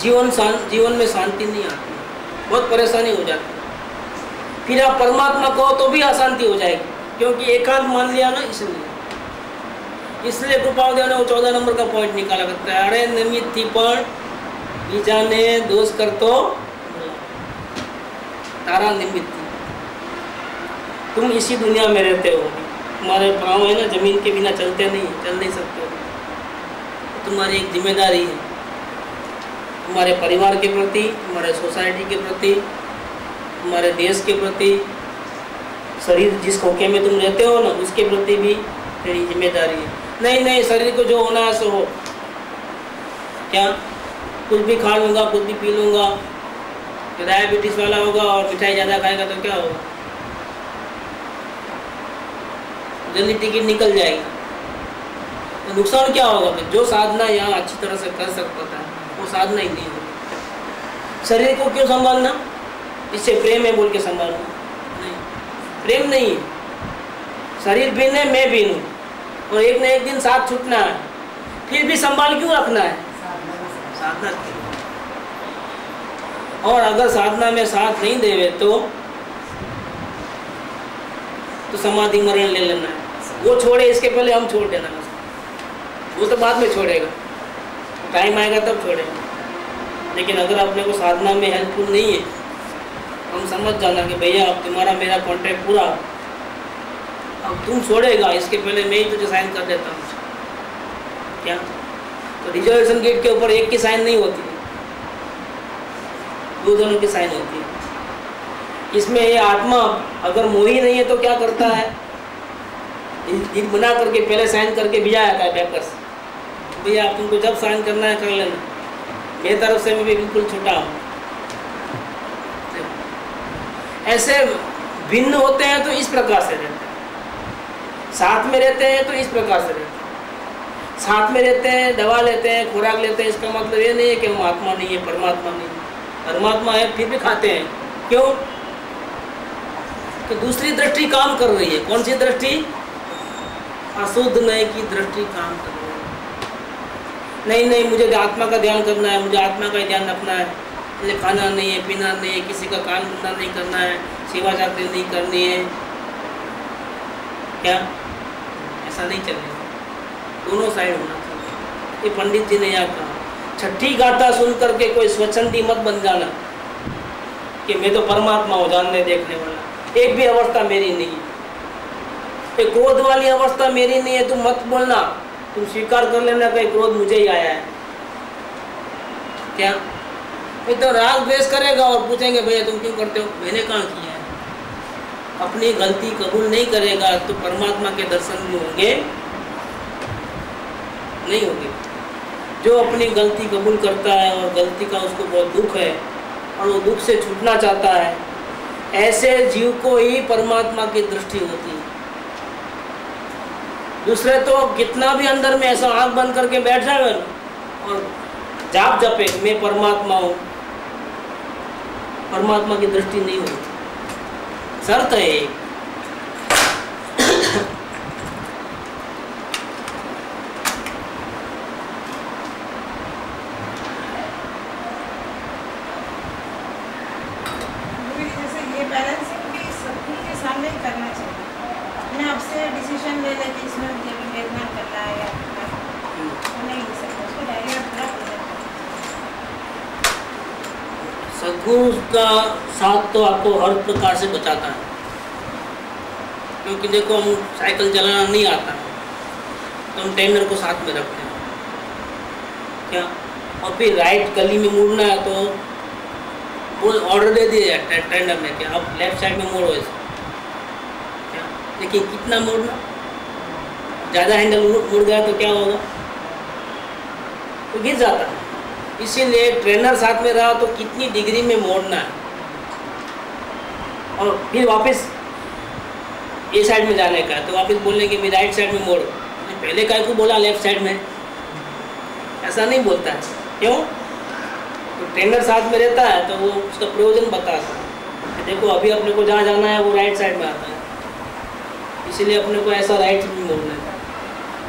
जीवन में शांति नहीं आती, बहुत परेशानी हो जाती है। फिर आप परमात्मा कहो तो भी अशांति हो जाएगी, क्योंकि एकांत मान लिया ना, इसलिए कृपादेव ने वो 14 नंबर का पॉइंट निकाला करता है, अरे निमित्त थी पण बीजाने दोष कर तो तारा निमित्त थी। तुम इसी दुनिया में रहते हो, तुम्हारे पाँव है ना जमीन के बिना चलते नहीं, चल नहीं सकते हो। तुम्हारी एक जिम्मेदारी है, तुम्हारे परिवार के प्रति, तुम्हारे सोसाइटी के प्रति, तुम्हारे देश के प्रति, शरीर जिस खोखे में तुम रहते हो ना उसके प्रति भी तेरी जिम्मेदारी है। नहीं, शरीर को जो होना है सो हो। क्या कुछ भी खा लूँगा, कुछ भी पी लूँगा, तो डायबिटीज वाला होगा और मिठाई ज़्यादा खाएगा तो क्या होगा? जल्दी टिकट निकल जाएगी, तो नुकसान क्या होगा? फिर जो साधना यहाँ अच्छी तरह से कर सकता था वो साधना ही नहीं होगी। शरीर को क्यों संभालना? इससे प्रेम है बोल के संभालना? नहीं, प्रेम नहीं। शरीर भिन्न है, मैं भिन्न हूँ, और एक न एक दिन साथ छूटना है, फिर भी संभाल क्यों रखना है? साधना क्यों? और अगर साधना में साथ नहीं देवे तो समाधि मरण ले लेना है। वो छोड़े इसके पहले हम छोड़ देना, वो तो बाद में छोड़ेगा, टाइम आएगा तब छोड़ेगा। लेकिन अगर अपने को साधना में हेल्पफुल नहीं है, हम समझ जाना कि भैया अब तुम्हारा मेरा कॉन्ट्रैक्ट पूरा, अब तुम छोड़ेगा, इसके पहले मैं ही तुझे साइन कर देता हूँ। क्या? तो रिजर्वेशन गेट के ऊपर एक की साइन नहीं होती, दो दोनों की साइन होती है। इसमें ये आत्मा अगर मोही नहीं है तो क्या करता है? दिल बना करके पहले साइन करके भिजा आता है पेपर्स, भैया आप तुमको जब साइन करना है कर लेना, मेरी तरफ से मैं भी बिल्कुल छुटा हूँ। ऐसे भिन्न होते हैं तो इस प्रकार से रहते हैं, साथ में रहते हैं तो इस प्रकार से रहते हैं। साथ में रहते हैं, दवा लेते हैं, खुराक लेते हैं, इसका मतलब ये नहीं है कि हम आत्मा नहीं है, परमात्मा नहीं है। परमात्मा है फिर भी खाते हैं, क्यों? तो दूसरी दृष्टि काम कर रही है। कौन सी दृष्टि? अशुद्ध नय की दृष्टि काम कर रही है। नहीं, मुझे आत्मा का ध्यान करना है, मुझे आत्मा का ध्यान रखना है, मुझे खाना नहीं है, पीना नहीं है, किसी का काम धंधा नहीं करना है, सेवा चाकरी नहीं करनी है। क्या? ऐसा नहीं चलेगा, दोनों साइड होना चाहिए। ये पंडित जी ने यहाँ कहा, छठी गाथा सुन करके कोई स्वच्छंदी मत बन जाना कि मैं तो परमात्मा हूँ, जानने देखने वाला। एक भी अवस्था मेरी नहीं है, एक क्रोध वाली अवस्था मेरी नहीं है, तुम मत बोलना, तुम स्वीकार कर लेना कि क्रोध मुझे ही आया है। क्या? ये तो राग द्वेष करेगा और पूछेंगे भैया तुम क्यों करते हो? मैंने कहाँ किया है? अपनी गलती कबूल नहीं करेगा तो परमात्मा के दर्शन भी होंगे नहीं होंगे। जो अपनी गलती कबूल करता है और गलती का उसको बहुत दुख है और वो दुख से छूटना चाहता है, ऐसे जीव को ही परमात्मा की दृष्टि होती है। दूसरे तो कितना भी अंदर में ऐसा आँख बंद करके बैठ जाए और जाप जपे मैं परमात्मा हूँ, परमात्मा की दृष्टि नहीं होती। शर्त है एक। जैसे ये बैलेंसिंग भी सदगुरु के सामने ही करना चाहिए। अपने आप से डिसीजन ले लेके इसमें वेदना करना है या नहीं ले सकते, उसको डायरेक्ट पूरा सदगुरु का साथ तो आपको हर प्रकार से बचाता है, क्योंकि देखो हम साइकिल चलाना नहीं आता तो हम ट्रेनर को साथ में रखते हैं क्या, और फिर राइट गली में मुड़ना है तो वो ऑर्डर दे दिया ट्रेनर ने कि आप लेफ्ट साइड में मोड़ो इसे क्या, लेकिन कितना मोड़ना, ज़्यादा हैंडल मुड़ गया तो क्या होगा, तो गिर जाता है। इसीलिए ट्रेनर साथ में रहा तो कितनी डिग्री में मोड़ना है और फिर वापस ये साइड में जाने का है तो वापस बोलने कि मैं राइट साइड में मोड़, पहले काय को बोला लेफ्ट साइड में, ऐसा नहीं बोलता है। क्यों? तो ट्रेनर साथ में रहता है तो वो उसका प्रयोजन बताता है, देखो अभी अपने को जहाँ जाना है वो राइट साइड में आता है, इसीलिए अपने को ऐसा राइट में मोड़ना है।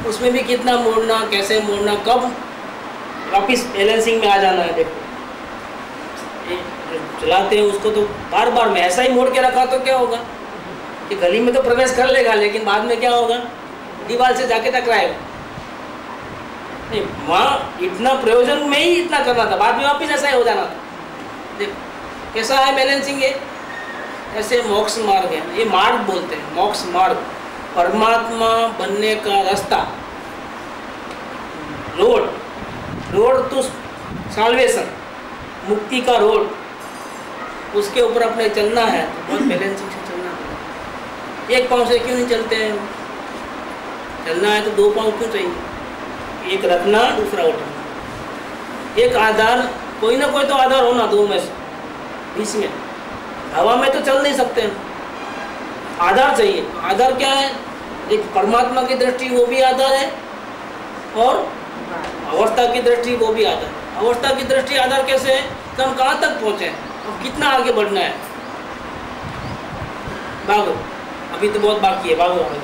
उसमें भी कितना मोड़ना, कैसे मोड़ना, कब वापिस बैलेंसिंग में आ जाना है। देखो ये चलाते हैं उसको तो बार बार में ऐसा ही मोड़ के रखा तो क्या होगा कि गली में तो प्रवेश कर लेगा लेकिन बाद में क्या होगा, दीवार से जाके टकराएगा। नहीं, वहाँ इतना प्रयोजन में ही इतना करना था, बाद में वापिस ऐसा ही हो जाना था। देखो कैसा है बैलेंसिंग, ये ऐसे मोक्ष मार्ग है, ये मार्ग बोलते हैं, मोक्ष मार्ग, परमात्मा बनने का रास्ता, रोड, रोड टू साल्वेशन, मुक्ति का रोड, उसके ऊपर अपने चलना है तो बहुत बैलेंसिंग से चलना है। एक पाँव से क्यों नहीं चलते हैं, चलना है तो दो पाँव क्यों चाहिए, एक रखना दूसरा उठाना, एक आधार, कोई ना कोई तो आधार होना दो में से, बीच में हवा में तो चल नहीं सकते हैं, आधार चाहिए। आधार क्या है, एक परमात्मा की दृष्टि वो भी आधार है और अवस्था की दृष्टि वो भी आधार है। अवस्था की दृष्टि आधार कैसे है कि हम कहाँ तक पहुँचे और कितना आगे बढ़ना है, भागो अभी तो बहुत बाकी है, भागो आगे,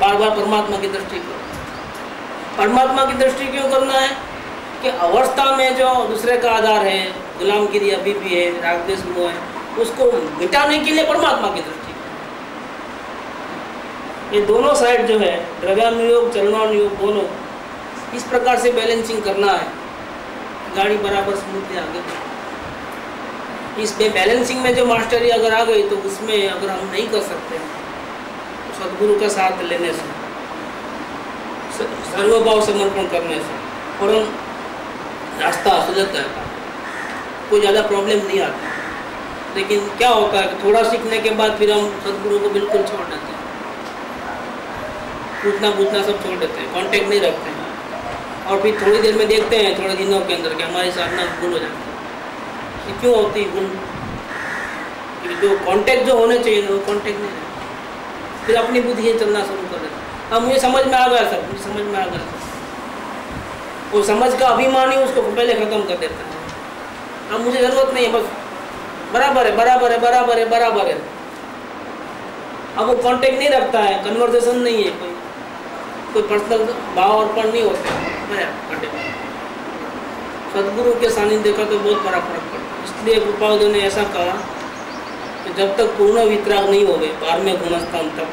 बार बार परमात्मा की दृष्टि करो। परमात्मा की दृष्टि क्यों करना है कि अवस्था में जो दूसरे का आधार है, गुलामगिरी अभी भी है, राग द्वेष मोह है, उसको मिटाने के लिए परमात्मा की दृष्टि। ये दोनों साइड जो है, द्रव्यानुयोग चलनानुयोग दोनों, इस प्रकार से बैलेंसिंग करना है, गाड़ी बराबर स्मूथली आगे बढ़े। इस बैलेंसिंग में जो मास्टरी अगर आ गई तो उसमें अगर हम नहीं कर सकते तो सदगुरु का साथ लेने से, सर्वभाव समर्पण करने से और रास्ता सुलझ जाता है, कोई ज़्यादा प्रॉब्लम नहीं आता। लेकिन क्या होता है कि थोड़ा सीखने के बाद फिर हम सदगुरु को बिल्कुल छोड़ देते हैं, पूछना सब छोड़ देते हैं, कांटेक्ट नहीं रखते हैं और फिर थोड़ी देर में देखते हैं थोड़े दिनों के अंदर कि हमारी साधना गुण हो जाती है। ये क्यों होती है गुण, जो कांटेक्ट जो होने चाहिए वो कांटेक्ट नहीं रहता, फिर अपनी बुद्धि ये चलना शुरू कर देता है। अब मुझे समझ में आ गया सब, मुझे समझ में आ गया, वो समझ का अभिमान ही उसको पहले ख़त्म कर देता है। अब मुझे ज़रूरत नहीं है, बस बराबर है बराबर है बराबर है बराबर है। अब वो कांटेक्ट नहीं रखता है, कन्वर्सेशन नहीं है, कोई पर्सनल भाव अर्पण नहीं होते कांटेक्ट। सदगुरु के सानिध्य का तो बहुत बड़ा फर्क पड़ता है। इसलिए गोपाल ने ऐसा कहा कि जब तक पूर्ण वितराग नहीं हो गए 12वें गुणस्थान तक,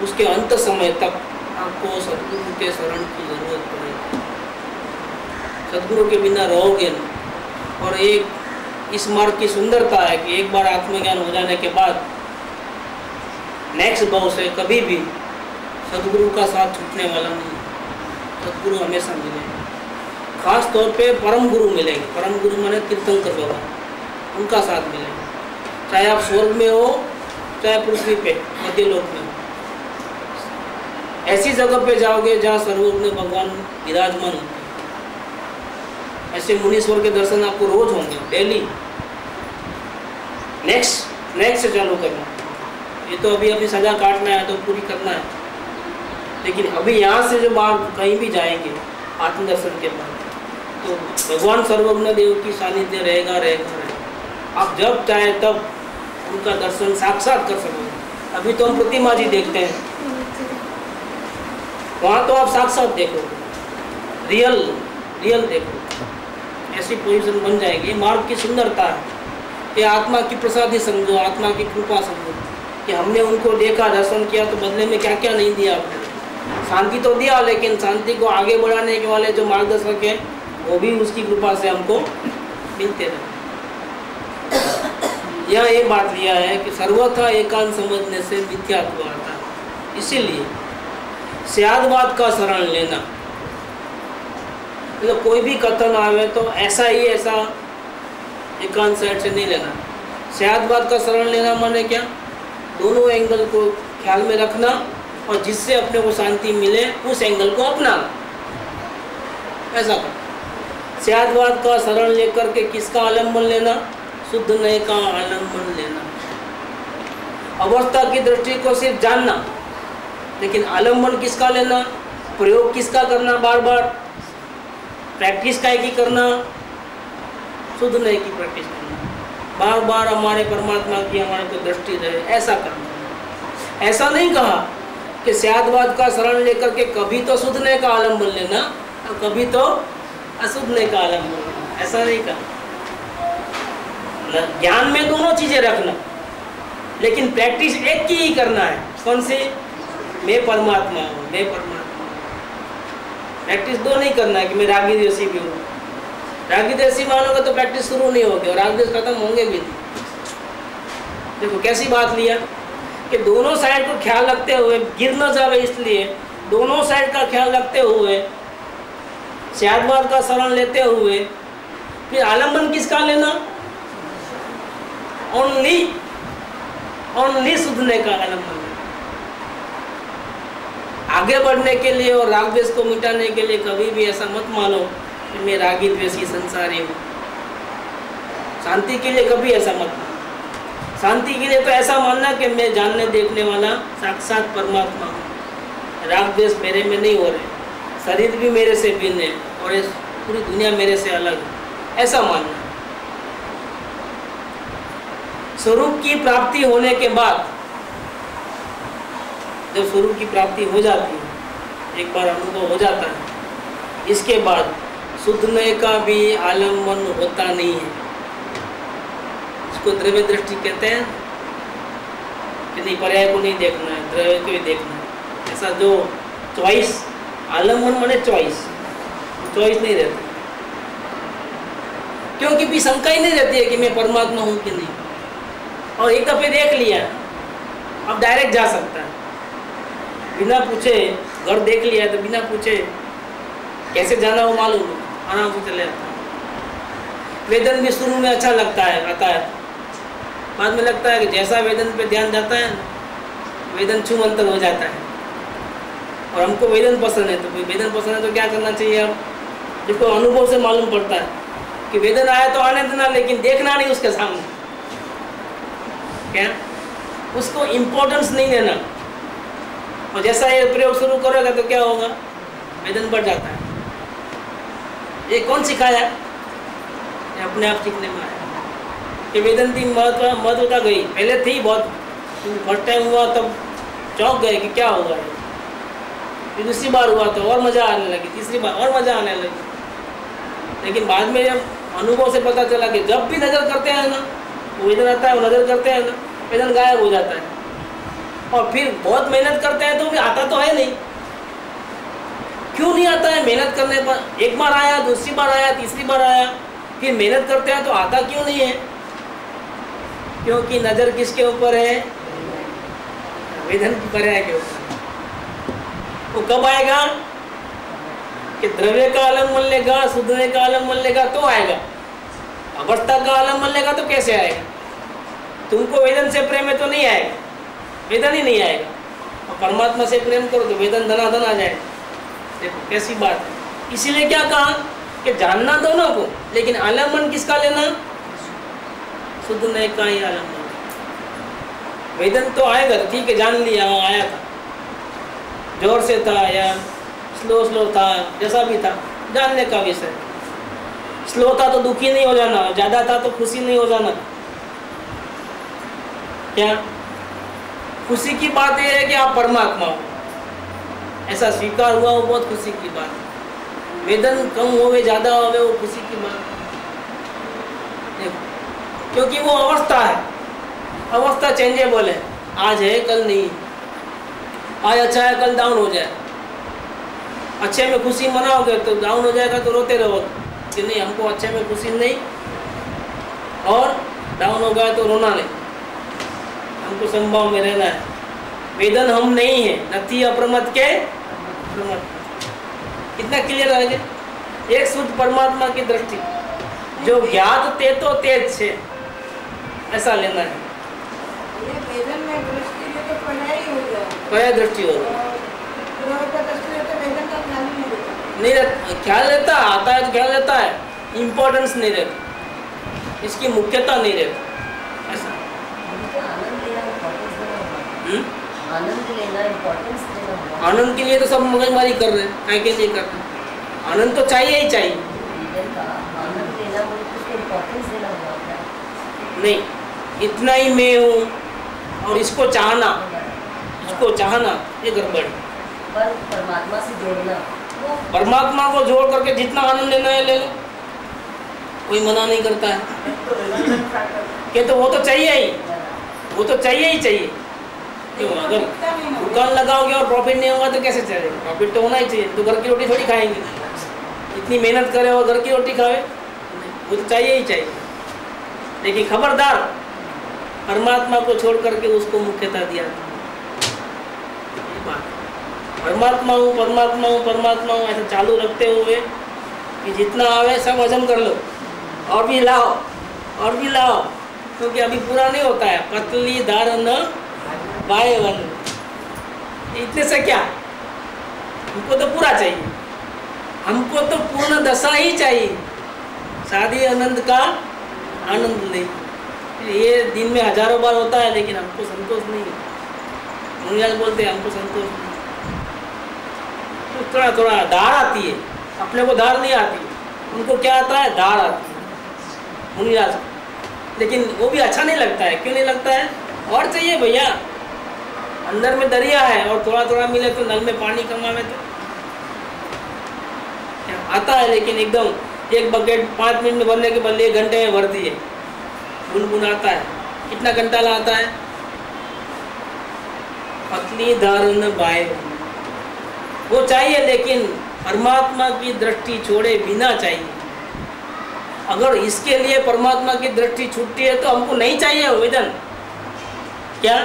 उसके अंत समय तक आपको सदगुरु के शरण की जरूरत पड़ेगी। सदगुरु के बिना रहोगे न। और एक इस मार्ग की सुंदरता है कि एक बार आत्मज्ञान हो जाने के बाद नेक्स्ट भाव से कभी भी सदगुरु का साथ छूटने वाला नहीं। सदगुरु हमेशा मिलेंगे, खास तौर पे परम गुरु मिलेंगे। परम गुरु माने तीर्थंकर बाबा, उनका साथ मिलेंगे, चाहे आप स्वर्ग में हो चाहे पृथ्वी पे मध्य लोक में हो। ऐसी जगह पे जाओगे जहाँ सर्वज्ञ भगवान विराजमान होते हैं। ऐसे मुनीश्वर के दर्शन आपको रोज होंगे, डेली। नेक्स्ट से चालू करना। ये तो अभी अभी सजा काटना है तो पूरी करना है, लेकिन अभी यहाँ से जो बाहर कहीं भी जाएंगे आत्मदर्शन के बाद, तो भगवान सर्वज्ञ देव की सानिध्य रहेगा। आप जब चाहे तब उनका दर्शन साक्षात कर सकोगे। अभी तो हम प्रतिमा जी देखते हैं, वहाँ तो आप साक्षात देखो, रियल देखो। ऐसी पोजीशन बन जाएगी। मार्ग की सुंदरता है, ये आत्मा की प्रसादी समझो, आत्मा की कृपा समझो कि हमने उनको देखा, दर्शन किया, तो बदले में क्या क्या नहीं दिया आपने। शांति तो दिया, लेकिन शांति को आगे बढ़ाने के वाले जो मार्गदर्शक हैं वो भी उसकी कृपा से हमको मिलते रहे। यह एक बात लिया है कि सर्वथा एकांत समझने से मिथ्यात्व आता है। इसीलिए स्यादवाद का शरण लेना, मतलब कोई भी कथन आवे तो ऐसा एकांत साइड से नहीं लेना। स्यादवाद का शरण लेना माने क्या? दोनों एंगल को ख्याल में रखना और जिससे अपने को शांति मिले उस एंगल को अपनाना, ऐसा कर। स्यादवाद का शरण लेकर के किसका आलम्बन लेना? शुद्ध नए का आलम्बन लेना। अवस्था की दृष्टि को सिर्फ जानना, लेकिन आलम्बन किसका लेना? प्रयोग किसका करना? बार बार प्रैक्टिस काय की करना? शुद्ध नए की प्रैक्टिस करना, बार बार हमारे परमात्मा की हमारे को दृष्टि रहे, ऐसा करना। ऐसा नहीं कहा कि स्यादवाद का शरण लेकर के कभी तो शुद्ध नए का आलम्बन लेना और कभी तो अशुद्ध नए का आलम्बन लेना, ऐसा नहीं कहा। ज्ञान में दोनों चीजें रखना, लेकिन प्रैक्टिस एक की ही करना है। कौन सी? मैं परमात्मा हूँ, मैं परमात्मा। प्रैक्टिस दो नहीं करना है कि मैं रागी द्वेषी भी हूँ। रागी द्वेषी मानोगे तो प्रैक्टिस शुरू नहीं होगी और राग द्वेष खत्म होंगे भी नहीं। देखो कैसी बात लिया कि दोनों साइड को ख्याल रखते हुए, गिर न जावे इसलिए दोनों साइड का ख्याल रखते हुए, स्यादवाद का शरण लेते हुए, फिर आलम्बन किसका लेना? ओनली शुद्धने का आलम्बन। आगे बढ़ने के लिए और राग द्वेष को मिटाने के लिए कभी भी ऐसा मत मानो कि मैं रागी द्वेषी संसारी हूँ। शांति के लिए कभी ऐसा मत मानो। शांति के लिए तो ऐसा मानना कि मैं जानने देखने वाला साक्षात परमात्मा हूँ। राग द्वेष मेरे में नहीं हो रहे, शरीर भी मेरे से भिन्न है और इस पूरी दुनिया मेरे से अलग है, ऐसा मानना। स्वरूप की प्राप्ति होने के बाद, जब स्वरूप की प्राप्ति हो जाती है, एक बार अनुभव हो जाता है, इसके बाद शुद्ध नए का भी आलम्बन होता नहीं है। इसको द्रव्य दृष्टि कहते हैं कि नहीं, पर्याय को नहीं देखना है, द्रव्य को ही देखना है। ऐसा जो चॉइस, आलम्बन माने चॉइस नहीं रहती, क्योंकि भी शंका ही नहीं रहती है कि मैं परमात्मा हूँ कि नहीं। और एक दफे देख लिया, अब डायरेक्ट जा सकता है बिना पूछे। घर देख लिया है तो बिना पूछे कैसे जाना वो मालूम, आराम से चले जाता है। वेदन भी शुरू में अच्छा लगता है, आता है, बाद में लगता है कि जैसा वेदन पे ध्यान जाता है वेदन छूमंतर हो जाता है। और हमको वेदन पसंद है, तो वेदन पसंद है तो क्या करना चाहिए? अब जिसको अनुभव से मालूम पड़ता है कि वेदन आया तो आने देना, लेकिन देखना नहीं उसके सामने, क्या उसको इम्पोर्टेंस नहीं देना। और जैसा ये प्रयोग शुरू करोगे तो क्या होगा? वेदन बढ़ जाता है। ये कौन सिखाया? ये अपने आप सीखने में आया कि वेदन की महत्वता गई। पहले थी बहुत, फर्स्ट टाइम हुआ तब चौंक गए कि क्या होगा। फिर दूसरी बार हुआ तो और मज़ा आने लगी, तीसरी बार और मज़ा आने लगी। लेकिन बाद में जब अनुभव से पता चला कि जब भी नज़र करते हैं ना वो वेदन आता है, वो नज़र करते हैं ना वेदन गायब हो जाता है। और फिर बहुत मेहनत करते हैं तो भी आता तो है नहीं। क्यों नहीं आता है? मेहनत करने पर एक बार आया, दूसरी बार आया, तीसरी बार आया, फिर मेहनत करते हैं तो आता क्यों नहीं है? क्योंकि नज़र किसके ऊपर है? वेदन की पर्याय के ऊपर। वो कब आएगा कि द्रव्य का आलम्बन लेगा, शुद्धने का आलम्बन लेगा तो आएगा। अवस्था का आलम्बन लेगा तो कैसे आएगा? तुमको वेदन से प्रेम है तो नहीं आएगा, वेदन ही नहीं आएगा। और परमात्मा से प्रेम करो तो वेदन धनाधन आ जाए। देखो कैसी बात है। इसीलिए क्या कहा कि जानना दोनों को, लेकिन आलम्बन किसका लेना? शुद्ध नए का ही आलम्बन। वेदन तो आएगा, ठीक है, जान लिया, आया था, जोर से था या स्लो था, जैसा भी था, जानने का विषय। स्लो था तो दुखी नहीं हो जाना, ज़्यादा था तो खुशी नहीं हो जाना। क्या खुशी की बात यह है कि आप परमात्मा हो, ऐसा स्वीकार हुआ, वो बहुत खुशी की बात है। वेदन कम होवे ज़्यादा होवे वो खुशी की बात है, क्योंकि वो अवस्था है, अवस्था चेंजेबल है, आज है कल नहीं, आज अच्छा है कल डाउन हो जाए। अच्छे में खुशी मनाओगे तो डाउन हो जाएगा तो रोते रहोगे कि नहीं हमको अच्छे में खुशी नहीं, और डाउन हो गया तो रोना नहीं, हमको संभाव में रहना है। वेदन हम नहीं है, नथी अप्रमत के प्रमत। कितना क्लियर है ये? एक शुद्ध परमात्मा की दृष्टि, जो ज्ञात ते तो तेज से, ऐसा लेना है। ये वेदन में दृष्टि ले तो पढ़ाई हो गया, क्या दृष्टि हो गई? नहीं रहता, ख्याल रहता, आता है तो ख्याल रहता है, इम्पोर्टेंस नहीं रहता, इसकी मुख्यता नहीं रहती, ऐसा। आनंद लेना, इम्पोर्टेंस देना। आनंद के लिए तो सब मगजमारी कर रहे हैं, क्या के लिए कर रहे हैं? आनंद तो चाहिए ही चाहिए। आनंद लेना उसको इम्पोर्टेंस देना होता है। नहीं, इतना ही मैं हूँ और इसको चाहना, ये गड़बड़। पर परमात्मा से जोड़ना, परमात्मा को जोड़ करके जितना आनंद लेना है ले लो, कोई मना नहीं करता है कि तो वो तो चाहिए ही, वो तो चाहिए ही चाहिए। क्यों? अगर दुकान लगाओगे और प्रॉफिट नहीं होगा तो कैसे चलेगा? प्रॉफिट तो होना ही चाहिए, तो घर की रोटी थोड़ी खाएंगे, इतनी मेहनत करे और घर की रोटी खावे, वो तो चाहिए ही चाहिए। लेकिन खबरदार, परमात्मा को छोड़ करके उसको मुख्यता दिया, ये बात। परमात्मा हूँ, परमात्मा हूँ, परमात्मा हूँ, ऐसा चालू रखते हुए कि जितना आवे सब हजम कर लो, और भी लाओ, और भी लाओ, क्योंकि अभी पूरा नहीं होता है। पतली दार न बाय वन, इतने से क्या, हमको तो पूरा चाहिए, हमको तो पूर्ण दशा ही चाहिए, शादी आनंद का आनंद नहीं। ये दिन में हजारों बार होता है, लेकिन हमको संतोष नहीं है। मुनियाल बोलते हैं हमको संतोष नहीं, तो थोड़ा थोड़ा धार आती है, अपने को धार नहीं आती, उनको क्या आता है? धार आती है मुनियाल, लेकिन वो भी अच्छा नहीं लगता है। क्यों नहीं लगता है? और चाहिए भैया, अंदर में दरिया है और थोड़ा थोड़ा मिले तो नल में पानी कम आवे तो आता है, लेकिन एकदम एक बकेट 5 मिनट में भरने के बदले 1 घंटे में भरती है, गुनगुन आता है। कितना घंटा लाता है? पतली धारण बाय, वो चाहिए, लेकिन परमात्मा की दृष्टि छोड़े बिना चाहिए। अगर इसके लिए परमात्मा की दृष्टि छूटती है तो हमको नहीं चाहिए वेदन, क्या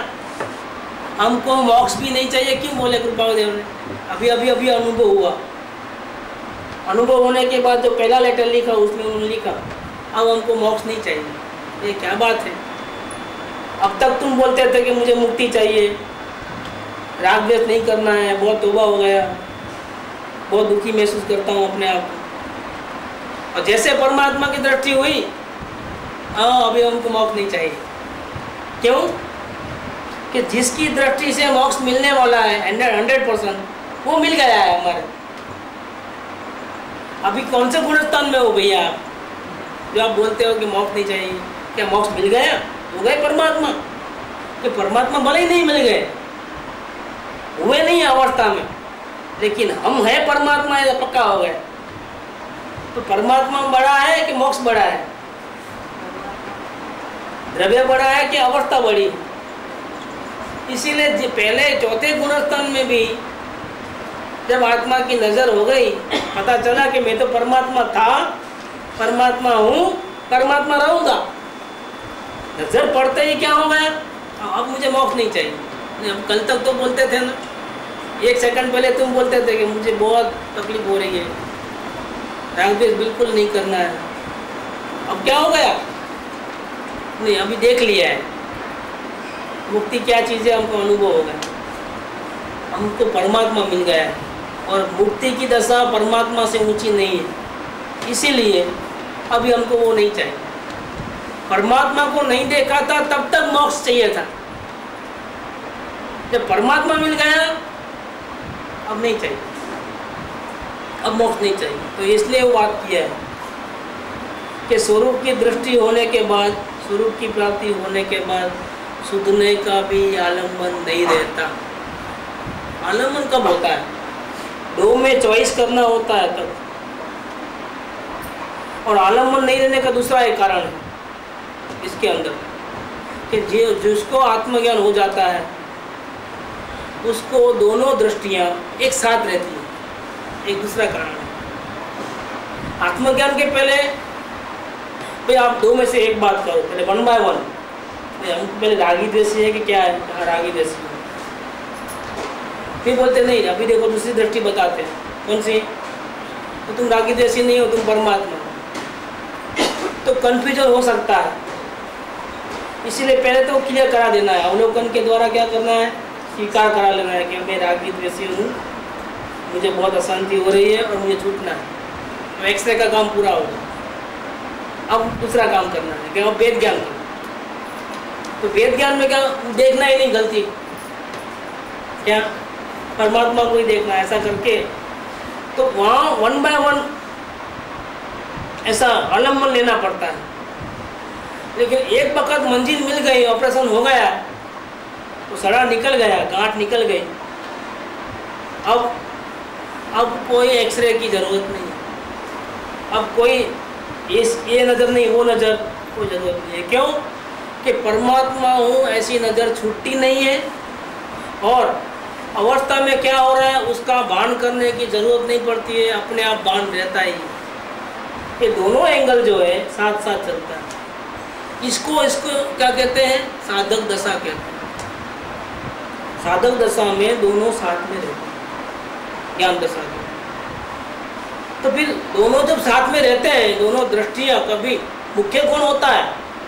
हमको मोक्ष भी नहीं चाहिए? क्यों बोले कृपादेव ने? अभी अभी अभी अनुभव हुआ, अनुभव होने के बाद जो पहला लेटर लिखा उसमें उन्होंने लिखा अब हमको मोक्ष नहीं चाहिए। ये क्या बात है? अब तक तुम बोलते थे कि मुझे मुक्ति चाहिए, राग द्वेष नहीं करना है, बहुत तौबा हो गया, बहुत दुखी महसूस करता हूँ अपने आप को, और जैसे परमात्मा की दृष्टि हुई, हाँ अभी हमको मोक्ष नहीं चाहिए। क्यों? कि जिसकी दृष्टि से मोक्ष मिलने वाला है 100%, वो मिल गया है हमारे। अभी कौन से गुणस्थान में हो भैया आप, जो आप बोलते हो कि मोक्ष नहीं चाहिए? क्या मोक्ष मिल गया? हो गए परमात्मा? कि परमात्मा भले ही नहीं मिल गए, हुए नहीं अवस्था में, लेकिन हम है परमात्मा है, पक्का हो गए। तो परमात्मा बड़ा है कि मोक्ष बड़ा है? द्रव्य बड़ा है कि अवस्था बड़ी? इसीलिए पहले चौथे गुणस्थान में भी जब आत्मा की नजर हो गई, पता चला कि मैं तो परमात्मा था, परमात्मा हूँ, परमात्मा रहूँगा, नजर पड़ते ही क्या हो गया? अब मुझे मोक्ष नहीं चाहिए। अब कल तक तो बोलते थे ना, 1 सेकंड पहले तुम बोलते थे कि मुझे बहुत तकलीफ हो रही है, राग द्वेष बिल्कुल नहीं करना है। अब क्या हो गया? नहीं, अभी देख लिया है मुक्ति क्या चीज़ है, हमको अनुभव हो गया। हमको परमात्मा मिल गया है और मुक्ति की दशा परमात्मा से ऊंची नहीं है, इसीलिए अभी हमको वो नहीं चाहिए। परमात्मा को नहीं देखा था तब तक मोक्ष चाहिए था, जब परमात्मा मिल गया अब नहीं चाहिए, अब मोक्ष नहीं चाहिए। तो इसलिए वो बात किया है कि स्वरूप की दृष्टि होने के बाद, स्वरूप की प्राप्ति होने के बाद सुधने का भी आलम्बन नहीं रहता। आलम्बन कब होता है? दो में चॉइस करना होता है तब। और आलम्बन नहीं रहने का दूसरा एक कारण है इसके अंदर कि जिसको आत्मज्ञान हो जाता है उसको दोनों दृष्टियां एक साथ रहती हैं, एक दूसरा कारण है। आत्मज्ञान के पहले भाई आप दो में से एक बात करो, पहले 1 by 1। हम पहले रागी द्वेषी है कि क्या है? हाँ, रागी द्वेषी है। फिर बोलते नहीं, अभी देखो दूसरी दृष्टि बताते हैं। कौन सी? तो तुम रागी द्वेषी नहीं हो, तुम परमात्मा हो। तो कन्फ्यूजन हो सकता है, इसीलिए पहले तो क्लियर करा देना है। अवलोकन के द्वारा क्या करना है? स्वीकार करा लेना है कि मैं रागी द्वेषी हूँ, मुझे बहुत अशांति हो रही है और मुझे छूटना है। तो एक्सरे का काम पूरा होगा। अब दूसरा काम करना है कि अब वेद ज्ञान करो। तो वेद ज्ञान में क्या देखना ही नहीं गलती, क्या परमात्मा को ही देखना, ऐसा करके तो वहाँ 1 by 1 ऐसा आलम्बन लेना पड़ता है। लेकिन एक वक्त मंजिल मिल गई, ऑपरेशन हो गया, तो सड़ा निकल गया, गांठ निकल गई, अब कोई एक्सरे की जरूरत नहीं है। अब कोई ये नज़र नहीं, वो नज़र, कोई ज़रूरत नहीं है। क्यों? कि परमात्मा हूँ ऐसी नज़र छूटती नहीं है और अवस्था में क्या हो रहा है उसका भान करने की ज़रूरत नहीं पड़ती है, अपने आप भान रहता ही। ये दोनों एंगल जो है साथ साथ चलता है। इसको क्या कहते हैं? साधक दशा कहते हैं। साधक दशा में दोनों साथ में रहते हैं, ज्ञान दशा में। तो फिर दोनों जब साथ में रहते हैं, दोनों दृष्टियाँ, कभी मुख्य कौन होता है,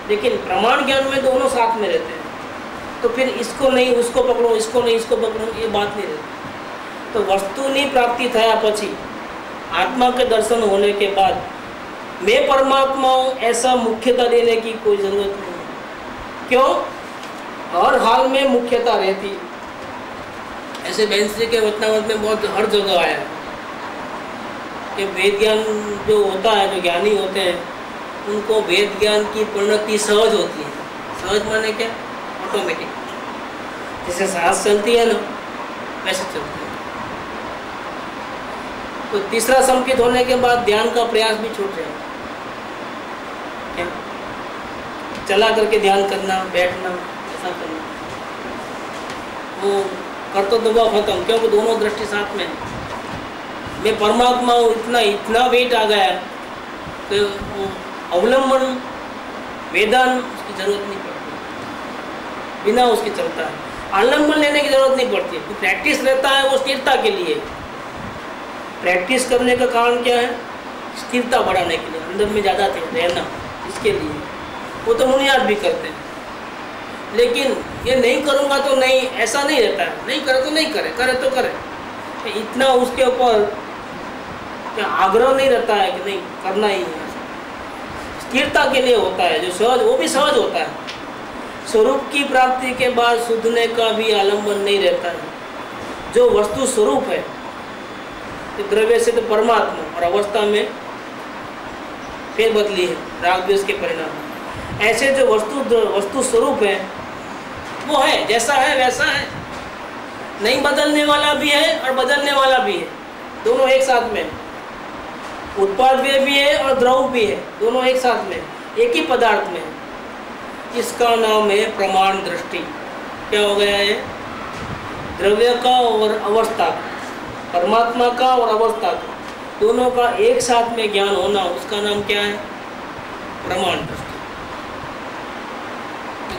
लेकिन प्रमाण ज्ञान में दोनों साथ में रहते हैं। तो फिर इसको नहीं उसको पकड़ो, इसको नहीं इसको पकड़ो, ये बात नहीं रहती। तो वस्तुनी प्राप्ति थया पछी आत्मा के दर्शन होने के बाद मैं परमात्मा हूँ ऐसा मुख्यता देने की कोई ज़रूरत नहीं है। क्यों? हर हाल में मुख्यता रहती है। ऐसे बेंस जी के वचनामृत में बहुत हर जगह आया है कि वेद ज्ञान जो होता है, जो ज्ञानी होते हैं, उनको वेद ज्ञान की परिणति सहज होती है। सहज माने क्या? ऑटोमेटिक। जैसे सांस चलती है ना, वैसे चलती है। तो तीसरा संकित होने के बाद ध्यान का प्रयास भी छूट जाएगा। क्या? चला करके ध्यान करना, बैठना, ऐसा करना, वो कर तो दबा खत्म। क्योंकि दोनों दृष्टि साथ में है। मैं परमात्मा हूँ, इतना वेट आ गया कि अवलंबन वेदान उसकी जरूरत नहीं पड़ती, बिना उसके चलता है। आलम्बन लेने की जरूरत नहीं पड़ती। तो प्रैक्टिस रहता है वो स्थिरता के लिए। प्रैक्टिस करने का कारण क्या है? स्थिरता बढ़ाने के लिए, अंदर में ज़्यादा रहना, इसके लिए। वो तो मुनियाद भी करते हैं, लेकिन ये नहीं करूँगा तो नहीं, ऐसा नहीं रहता है। नहीं करे तो नहीं करे, करे तो करे। इतना उसके ऊपर क्या आग्रह नहीं रहता है कि नहीं करना ही है। स्थिरता के लिए होता है जो सहज, वो भी सहज होता है। स्वरूप की प्राप्ति के बाद सुधने का भी आलम्बन नहीं रहता है। जो वस्तु स्वरूप है, तो द्रव्य से तो परमात्मा, और अवस्था में फिर बदली है राग द्वेष के परिणाम। ऐसे जो वस्तु स्वरूप है वो है, जैसा है वैसा है, नहीं बदलने वाला भी है और बदलने वाला भी है, दोनों एक साथ में। उत्पाद भी है और द्रव भी है, दोनों एक साथ में, एक ही पदार्थ में। इसका नाम है प्रमाण दृष्टि। क्या हो गया है? द्रव्य का और अवस्था का, परमात्मा का और अवस्था का, दोनों का एक साथ में ज्ञान होना, उसका नाम क्या है? प्रमाण दृष्टि।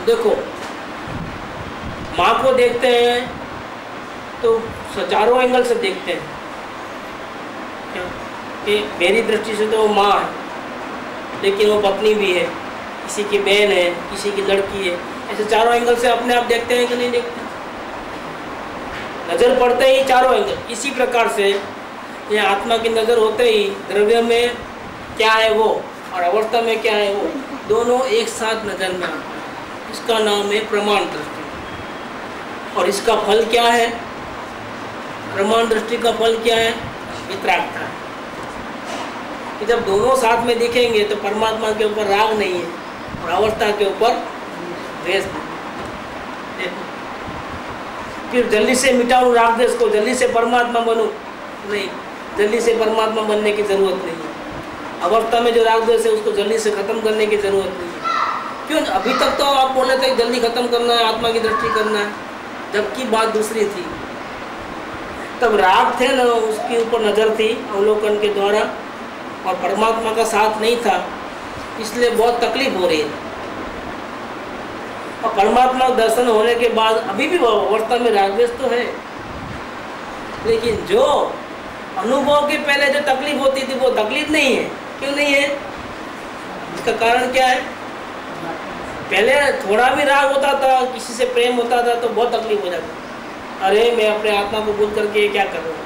देखो, माँ को देखते हैं तो चारों एंगल से देखते हैं। क्या? कि मेरी दृष्टि से तो वो माँ है, लेकिन वो पत्नी भी है, किसी की बहन है, किसी की लड़की है। ऐसे चारों एंगल से अपने आप देखते हैं कि नहीं देखते? नज़र पड़ते ही चारों एंगल, इसी प्रकार से ये आत्मा की नज़र होते ही द्रव्य में क्या है वो और अवस्था में क्या है वो दोनों एक साथ नज़र में आता है। इसका नाम है प्रमाण दृष्टि। और इसका फल क्या है? प्रमाण दृष्टि का फल क्या है? वितरागता है कि जब दोनों साथ में दिखेंगे तो परमात्मा के ऊपर राग नहीं है और अवस्था के ऊपर द्वेष नहीं। देखो, फिर जल्दी से मिटाऊं राग द्वेष को, जल्दी से परमात्मा बनूं, नहीं, जल्दी से परमात्मा बनने की जरूरत नहीं है। अवस्था में जो राग द्वेष है उसको जल्दी से खत्म करने की जरूरत नहीं है। क्यों? अभी तक तो आप बोले थे जल्दी खत्म करना है, आत्मा की दृष्टि करना है, जबकि बात दूसरी थी। तब राग थे ना, उसके ऊपर नज़र थी अवलोकन के द्वारा और परमात्मा का साथ नहीं था, इसलिए बहुत तकलीफ हो रही है। और परमात्मा दर्शन होने के बाद अभी भी अवस्था में राग द्वेष तो है, लेकिन जो अनुभव के पहले जो तकलीफ होती थी वो तकलीफ नहीं है। क्यों नहीं है? इसका कारण क्या है? पहले थोड़ा भी राग होता था, किसी से प्रेम होता था तो बहुत तकलीफ हो जाती। अरे मैं अपने आत्मा को भूल करके क्या कर रहा हूँ,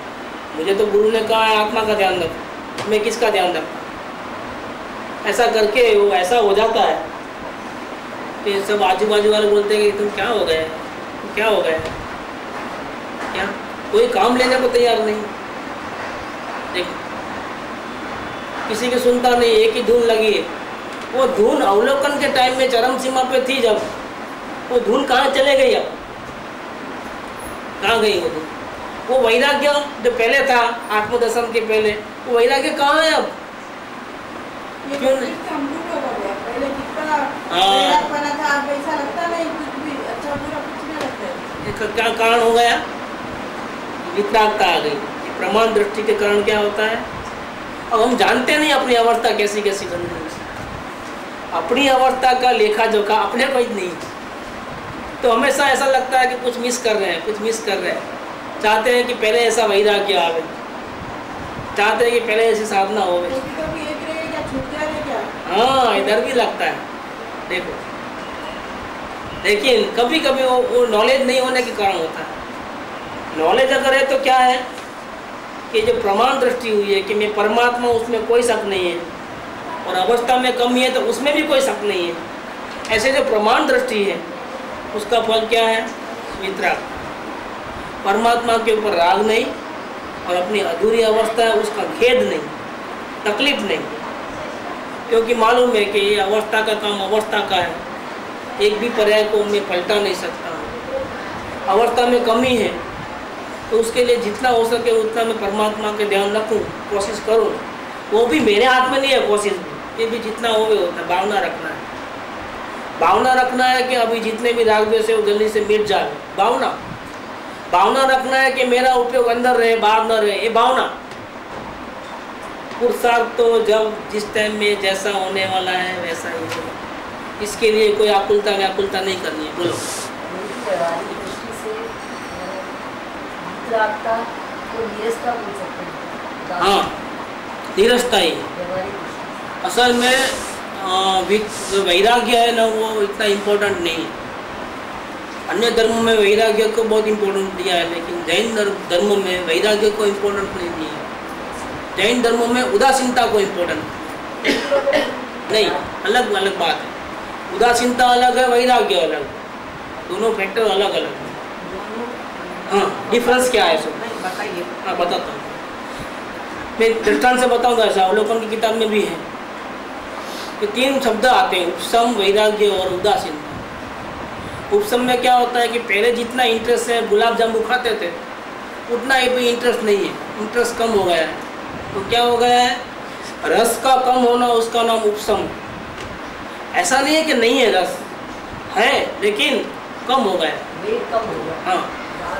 मुझे तो गुरु ने कहा है आत्मा का ध्यान रखो, मैं किसका ध्यान रखता? ऐसा करके वो ऐसा हो जाता है कि सब आजू बाजू वाले बोलते हैं कि तुम क्या हो गए, क्या हो गए, क्या कोई काम लेने को तैयार नहीं। देखो, किसी की सुनता नहीं, एक ही धुन लगी है। वो धुन अवलोकन के टाइम में चरम सीमा पे थी, जब वो धुन कहाँ चले गई, अब कहाँ गई वो धुन? वो वैराग्य जो पहले था आत्मदर्शन के पहले, वो वैराग्य कहाँ है अब? क्यों नहीं? पहले कितना वैरागपना था, अब ऐसा लगता नहीं, कुछ भी अच्छा बुरा कुछ नहीं लगता है। क्या कारण हो गया? वितरागता आ गई। प्रमाण दृष्टि के कारण क्या होता है? अब हम जानते नहीं अपनी अवस्था कैसी कैसी बन रही है। अपनी अवस्था का लेखा जोखा अपने को ही नहीं, तो हमेशा ऐसा लगता है कि कुछ मिस कर रहे हैं, कुछ मिस कर रहे हैं। चाहते हैं कि पहले ऐसा वैराग्य आवे, चाहते हैं कि पहले ऐसी साधना हो। हाँ, इधर भी लगता है। देखो, लेकिन कभी कभी वो नॉलेज नहीं होने के कारण होता है। नॉलेज अगर है तो क्या है कि जो प्रमाण दृष्टि हुई है कि मैं परमात्मा, उसमें कोई शक नहीं है, और अवस्था में कमी है तो उसमें भी कोई शक नहीं है। ऐसे जो प्रमाण दृष्टि है उसका फल क्या है? वितराग। परमात्मा के ऊपर राग नहीं और अपनी अधूरी अवस्था है उसका खेद नहीं, तकलीफ नहीं, क्योंकि मालूम है कि ये अवस्था का काम अवस्था का है, एक भी पर्याय को मैं पलटा नहीं सकता। अवस्था में कमी है तो उसके लिए जितना हो सके उतना मैं परमात्मा के ध्यान रखूं, कोशिश करूं। वो भी मेरे हाथ में नहीं है कोशिश भी, ये भी जितना हो भी होता है। भावना रखना है, भावना रखना है कि अभी जितने भी राग द्वेष है वो जल्दी से मिट जाए। भावना रखना है कि मेरा उपयोग अंदर रहे, बाहर न रहे, ये भावना। पुरुषार्थ तो जब जिस टाइम में जैसा होने वाला है वैसा ही हो, इसके लिए कोई आकुलता नहीं करनी है। बोलो। हाँ, नीरसता ही असल में वैराग्य है ना, वो इतना इम्पोर्टेंट नहीं है। अन्य धर्मों में वैराग्य को बहुत इम्पोर्टेंट दिया है, लेकिन जैन धर्म में वैराग्य को इम्पोर्टेंट नहीं दिया है। जैन धर्मों में उदासीनता को इम्पोर्टेंट नहीं, अलग अलग बात है। उदासीनता अलग है, वैराग्य अलग, दोनों फैक्टर अलग अलग है। हाँ, डिफरेंस क्या है सब बताइए। हाँ, बताता हूँ, मैं दृष्टांत से बताऊंगा। ऐसा अवलोकन की किताब में भी है कि 3 शब्द आते हैं, उपशम, वैराग्य और उदासीनता। उपशम में क्या होता है कि पहले जितना इंटरेस्ट है, गुलाब जामुन खाते थे, उतना ही भी इंटरेस्ट नहीं है, इंटरेस्ट कम हो गया है। तो क्या हो गया है? रस का कम होना, उसका नाम उपशम। ऐसा नहीं है कि नहीं है, रस है लेकिन कम हो गया। हाँ,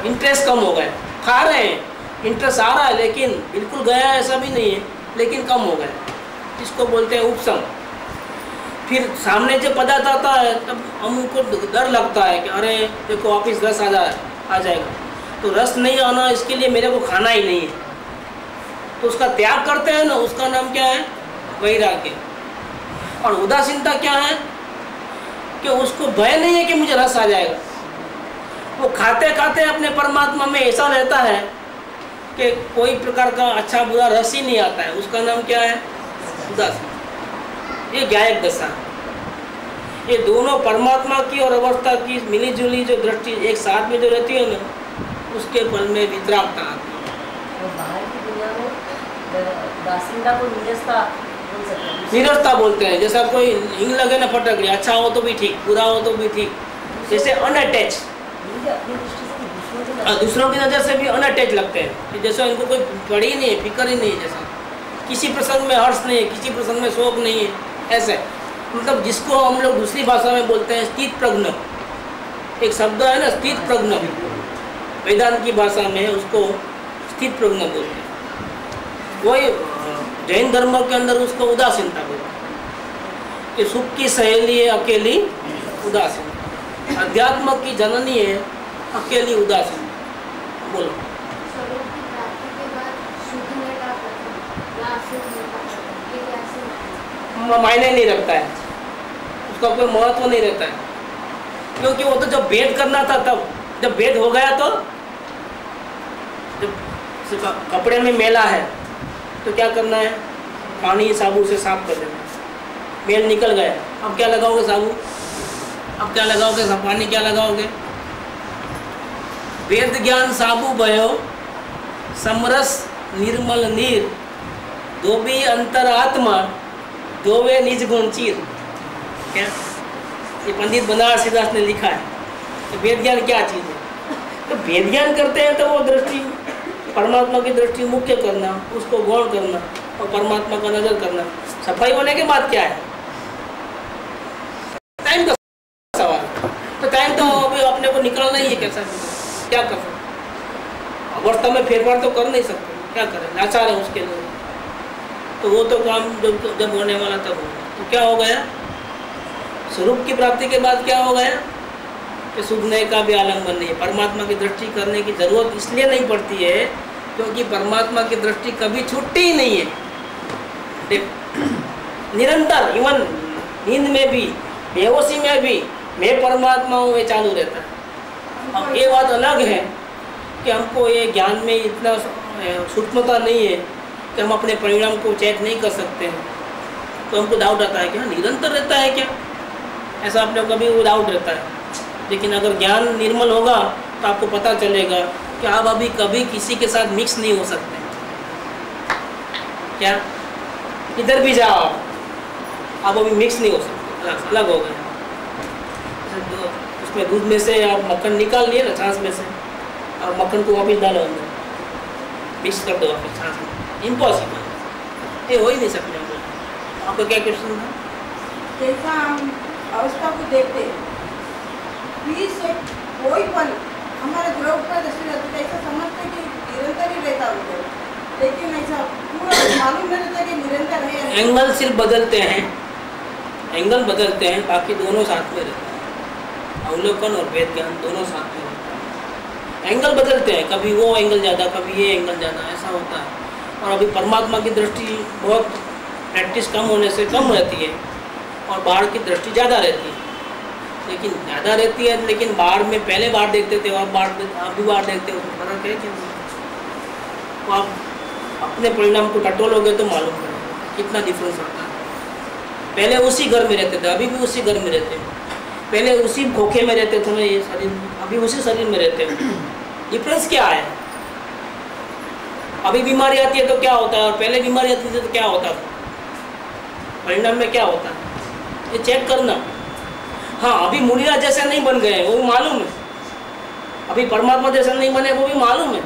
इंटरेस्ट कम हो गया। खा रहे हैं, इंटरेस्ट आ रहा है, लेकिन बिल्कुल गया ऐसा भी नहीं है, लेकिन कम हो गया। इसको बोलते हैं उपशम। फिर सामने जब पदार्थ आता है तब हमको डर लगता है कि अरे देखो वापिस रस आ जाएगा, तो रस नहीं आना, इसके लिए मेरे को खाना ही नहीं है, तो उसका त्याग करते हैं ना, उसका नाम क्या है? वैराग्य। और उदासीनता क्या है कि उसको भय नहीं है कि मुझे रस आ जाएगा, वो खाते खाते अपने परमात्मा में ऐसा रहता है कि कोई प्रकार का अच्छा बुरा रस ही नहीं आता है। उसका नाम क्या है? उदासीन। ये ज्ञायक दशा है। ये दोनों परमात्मा की और अवस्था की मिली जुली जो दृष्टि एक साथ में जो रहती है ना, उसके फल में वितरागता आती है। और बाहर की दुनिया में दासिंदा को नीरसता बोल सकते हैं। नीरसता बोलते हैं। जैसा कोई हिंग लगे ना फटक गया, अच्छा हो तो भी ठीक, बुरा हो तो भी ठीक, जैसे अनअटैच। अपनी दृष्टि से दूसरों की दूसरों की नज़र से भी अनअटैच लगते हैं कि जैसे इनको कोई पड़ी ही नहीं है, फिक्र ही नहीं है, जैसा किसी प्रसंग में हर्ष नहीं है, किसी प्रसंग में शोक नहीं है। ऐसे मतलब जिसको हम लोग दूसरी भाषा में बोलते हैं स्थित प्रज्ञ। एक शब्द है ना स्थित प्रज्ञ, वेदांत की भाषा में उसको स्थित प्रज्ञ बोलते हैं। वही जैन धर्म के अंदर उसको उदासीनता बोलते हैं कि सुख की सहेली है अकेली उदासीन, अध्यात्म की जननी है अकेली उदासीन। बोलो। स्वरूप की प्राप्ति के बाद शुद्धने का प्रथम या अशुद्धने का प्रथम, ये कैसे मायने नहीं रखता है, उसका कोई महत्व नहीं रहता है। क्योंकि वो तो जब भेद करना था तब, जब भेद हो गया तो जब कपड़े में मैला है तो क्या करना है? पानी साबुन से साफ कर देना। मेल निकल गया, अब क्या लगाओगे? साबुन। अब क्या लगाओगे? पानी। क्या लगाओगे? वेद ज्ञान साबु भयो समरस निर्मल नीर, धोबी अंतर आत्मा दोवे निज गुण चीर। क्या ये पंडित बनारसीदास ने लिखा है। तो वेद ज्ञान क्या चीज़ है? तो वेद ज्ञान करते हैं तो वो दृष्टि परमात्मा की दृष्टि मुख्य करना, उसको गौण करना और परमात्मा का नजर करना। सफाई होने के बाद क्या है? टाइम का सवाल। तो टाइम तो अभी अपने को निकालना ही है। कैसा क्या कर सकते? अवस्था में फेरफार तो कर नहीं सकते, क्या करें? लाचार है उसके लिए। तो वो तो काम जब होने वाला तब होगा। तो क्या हो गया? स्वरूप की प्राप्ति के बाद क्या हो गया कि सूझने का भी आलंबन नहीं है। परमात्मा की दृष्टि करने की जरूरत इसलिए नहीं पड़ती है क्योंकि परमात्मा की दृष्टि कभी छूटती ही नहीं है। निरंतर इवन नींद में भी, बेहोशी में भी मैं परमात्मा हूँ, ये चालू रहता है। अब ये बात अलग है कि हमको ये ज्ञान में इतना सूक्ष्मता नहीं है कि हम अपने परिणाम को चेक नहीं कर सकते हैं। तो हमको डाउट आता है कि हाँ निरंतर रहता है क्या? ऐसा अपने को कभी वो डाउट रहता है। लेकिन अगर ज्ञान निर्मल होगा तो आपको पता चलेगा कि आप अभी कभी किसी के साथ मिक्स नहीं हो सकते। क्या इधर भी जाओ आप अभी मिक्स नहीं हो सकते, अलग हो गए। उसमें दूध में से आप मक्खन निकाल लिए ना, छाछ में से, और मक्खन को वापस डालो अंदर, मिक्स कर दो वापस छाछ में। इम्पॉसिबल, ये हो ही नहीं सकते। आपका क्या क्वेश्चन था? जैसा हम अवस्था को देखते हैं, बीच से कोई पल हमारे ध्रुव पर दृष्टि रहती है, ऐसा समझते कि निरंतर ही रहता है, लेकिन ऐसा पूरा मालूम नहीं रहता कि निरंतर है। एंगल सिर्फ बदलते हैं, एंगल बदलते हैं, बाकी दोनों साथ में रहते हैं। अवलोकन और वेद ज्ञान दोनों साथ में रहते हैं। एंगल बदलते हैं, कभी वो एंगल ज़्यादा, कभी ये एंगल ज़्यादा, ऐसा होता है। और अभी परमात्मा की दृष्टि बहुत प्रैक्टिस कम होने से कम रहती है और बाहर की दृष्टि ज़्यादा रहती है। लेकिन ज़्यादा रहती है, लेकिन बाहर में पहले बाहर देखते थे और आप भी बाहर देखते हो, उसमें फर्क है क्या? तो आप अपने परिणाम को टटोलोगे तो मालूम पड़ेगा कितना डिफरेंस होता है। पहले उसी घर में रहते थे, अभी भी उसी घर में रहते हैं। पहले उसी खोखे में रहते थे ना ये शरीर, अभी उसी शरीर में रहते हैं। डिफरेंस क्या है? अभी बीमारी आती है तो क्या होता है और पहले बीमारी आती थी तो क्या होता था? परिणाम में क्या होता है? ये चेक करना। हाँ, अभी मुनिया जैसे नहीं बन गए वो भी मालूम है, अभी परमात्मा जैसे नहीं बने वो भी मालूम है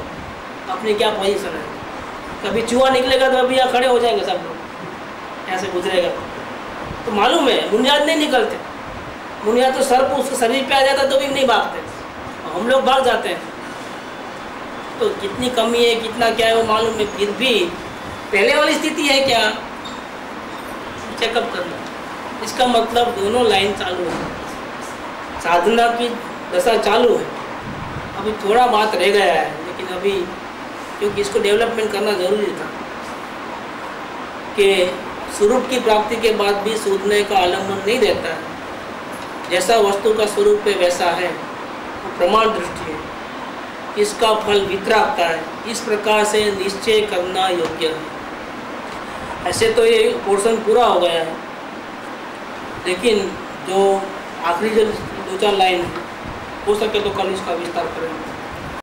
अपनी क्या पोजीशन है। कभी चूहा निकलेगा तो अभी यहाँ खड़े हो जाएंगे सब लोग, ऐसे गुजरेगा तो मालूम है। बुनियाद नहीं निकलते, बुनियाद तो सर्प उसके शरीर पे आ जाता तो भी नहीं भागते, हम लोग भाग जाते हैं। तो कितनी कमी है, कितना क्या है वो मालूम है, फिर भी पहले वाली स्थिति है क्या? चेकअप करना। इसका मतलब दोनों लाइन चालू है, साधना की दशा चालू है। अभी थोड़ा बात रह गया है, लेकिन अभी क्योंकि इसको डेवलपमेंट करना ज़रूरी था कि स्वरूप की प्राप्ति के बाद भी सूझने का आलम्बन नहीं रहता है। जैसा वस्तु का स्वरूप है वैसा है, प्रमाण दृष्टि है, इसका फल वितरागता है, इस प्रकार से निश्चय करना योग्य है। ऐसे तो ये पोर्शन पूरा हो गया है, लेकिन जो आखिरी जो 2-4 लाइन है, हो सके तो कल इसका विस्तार करेंगे।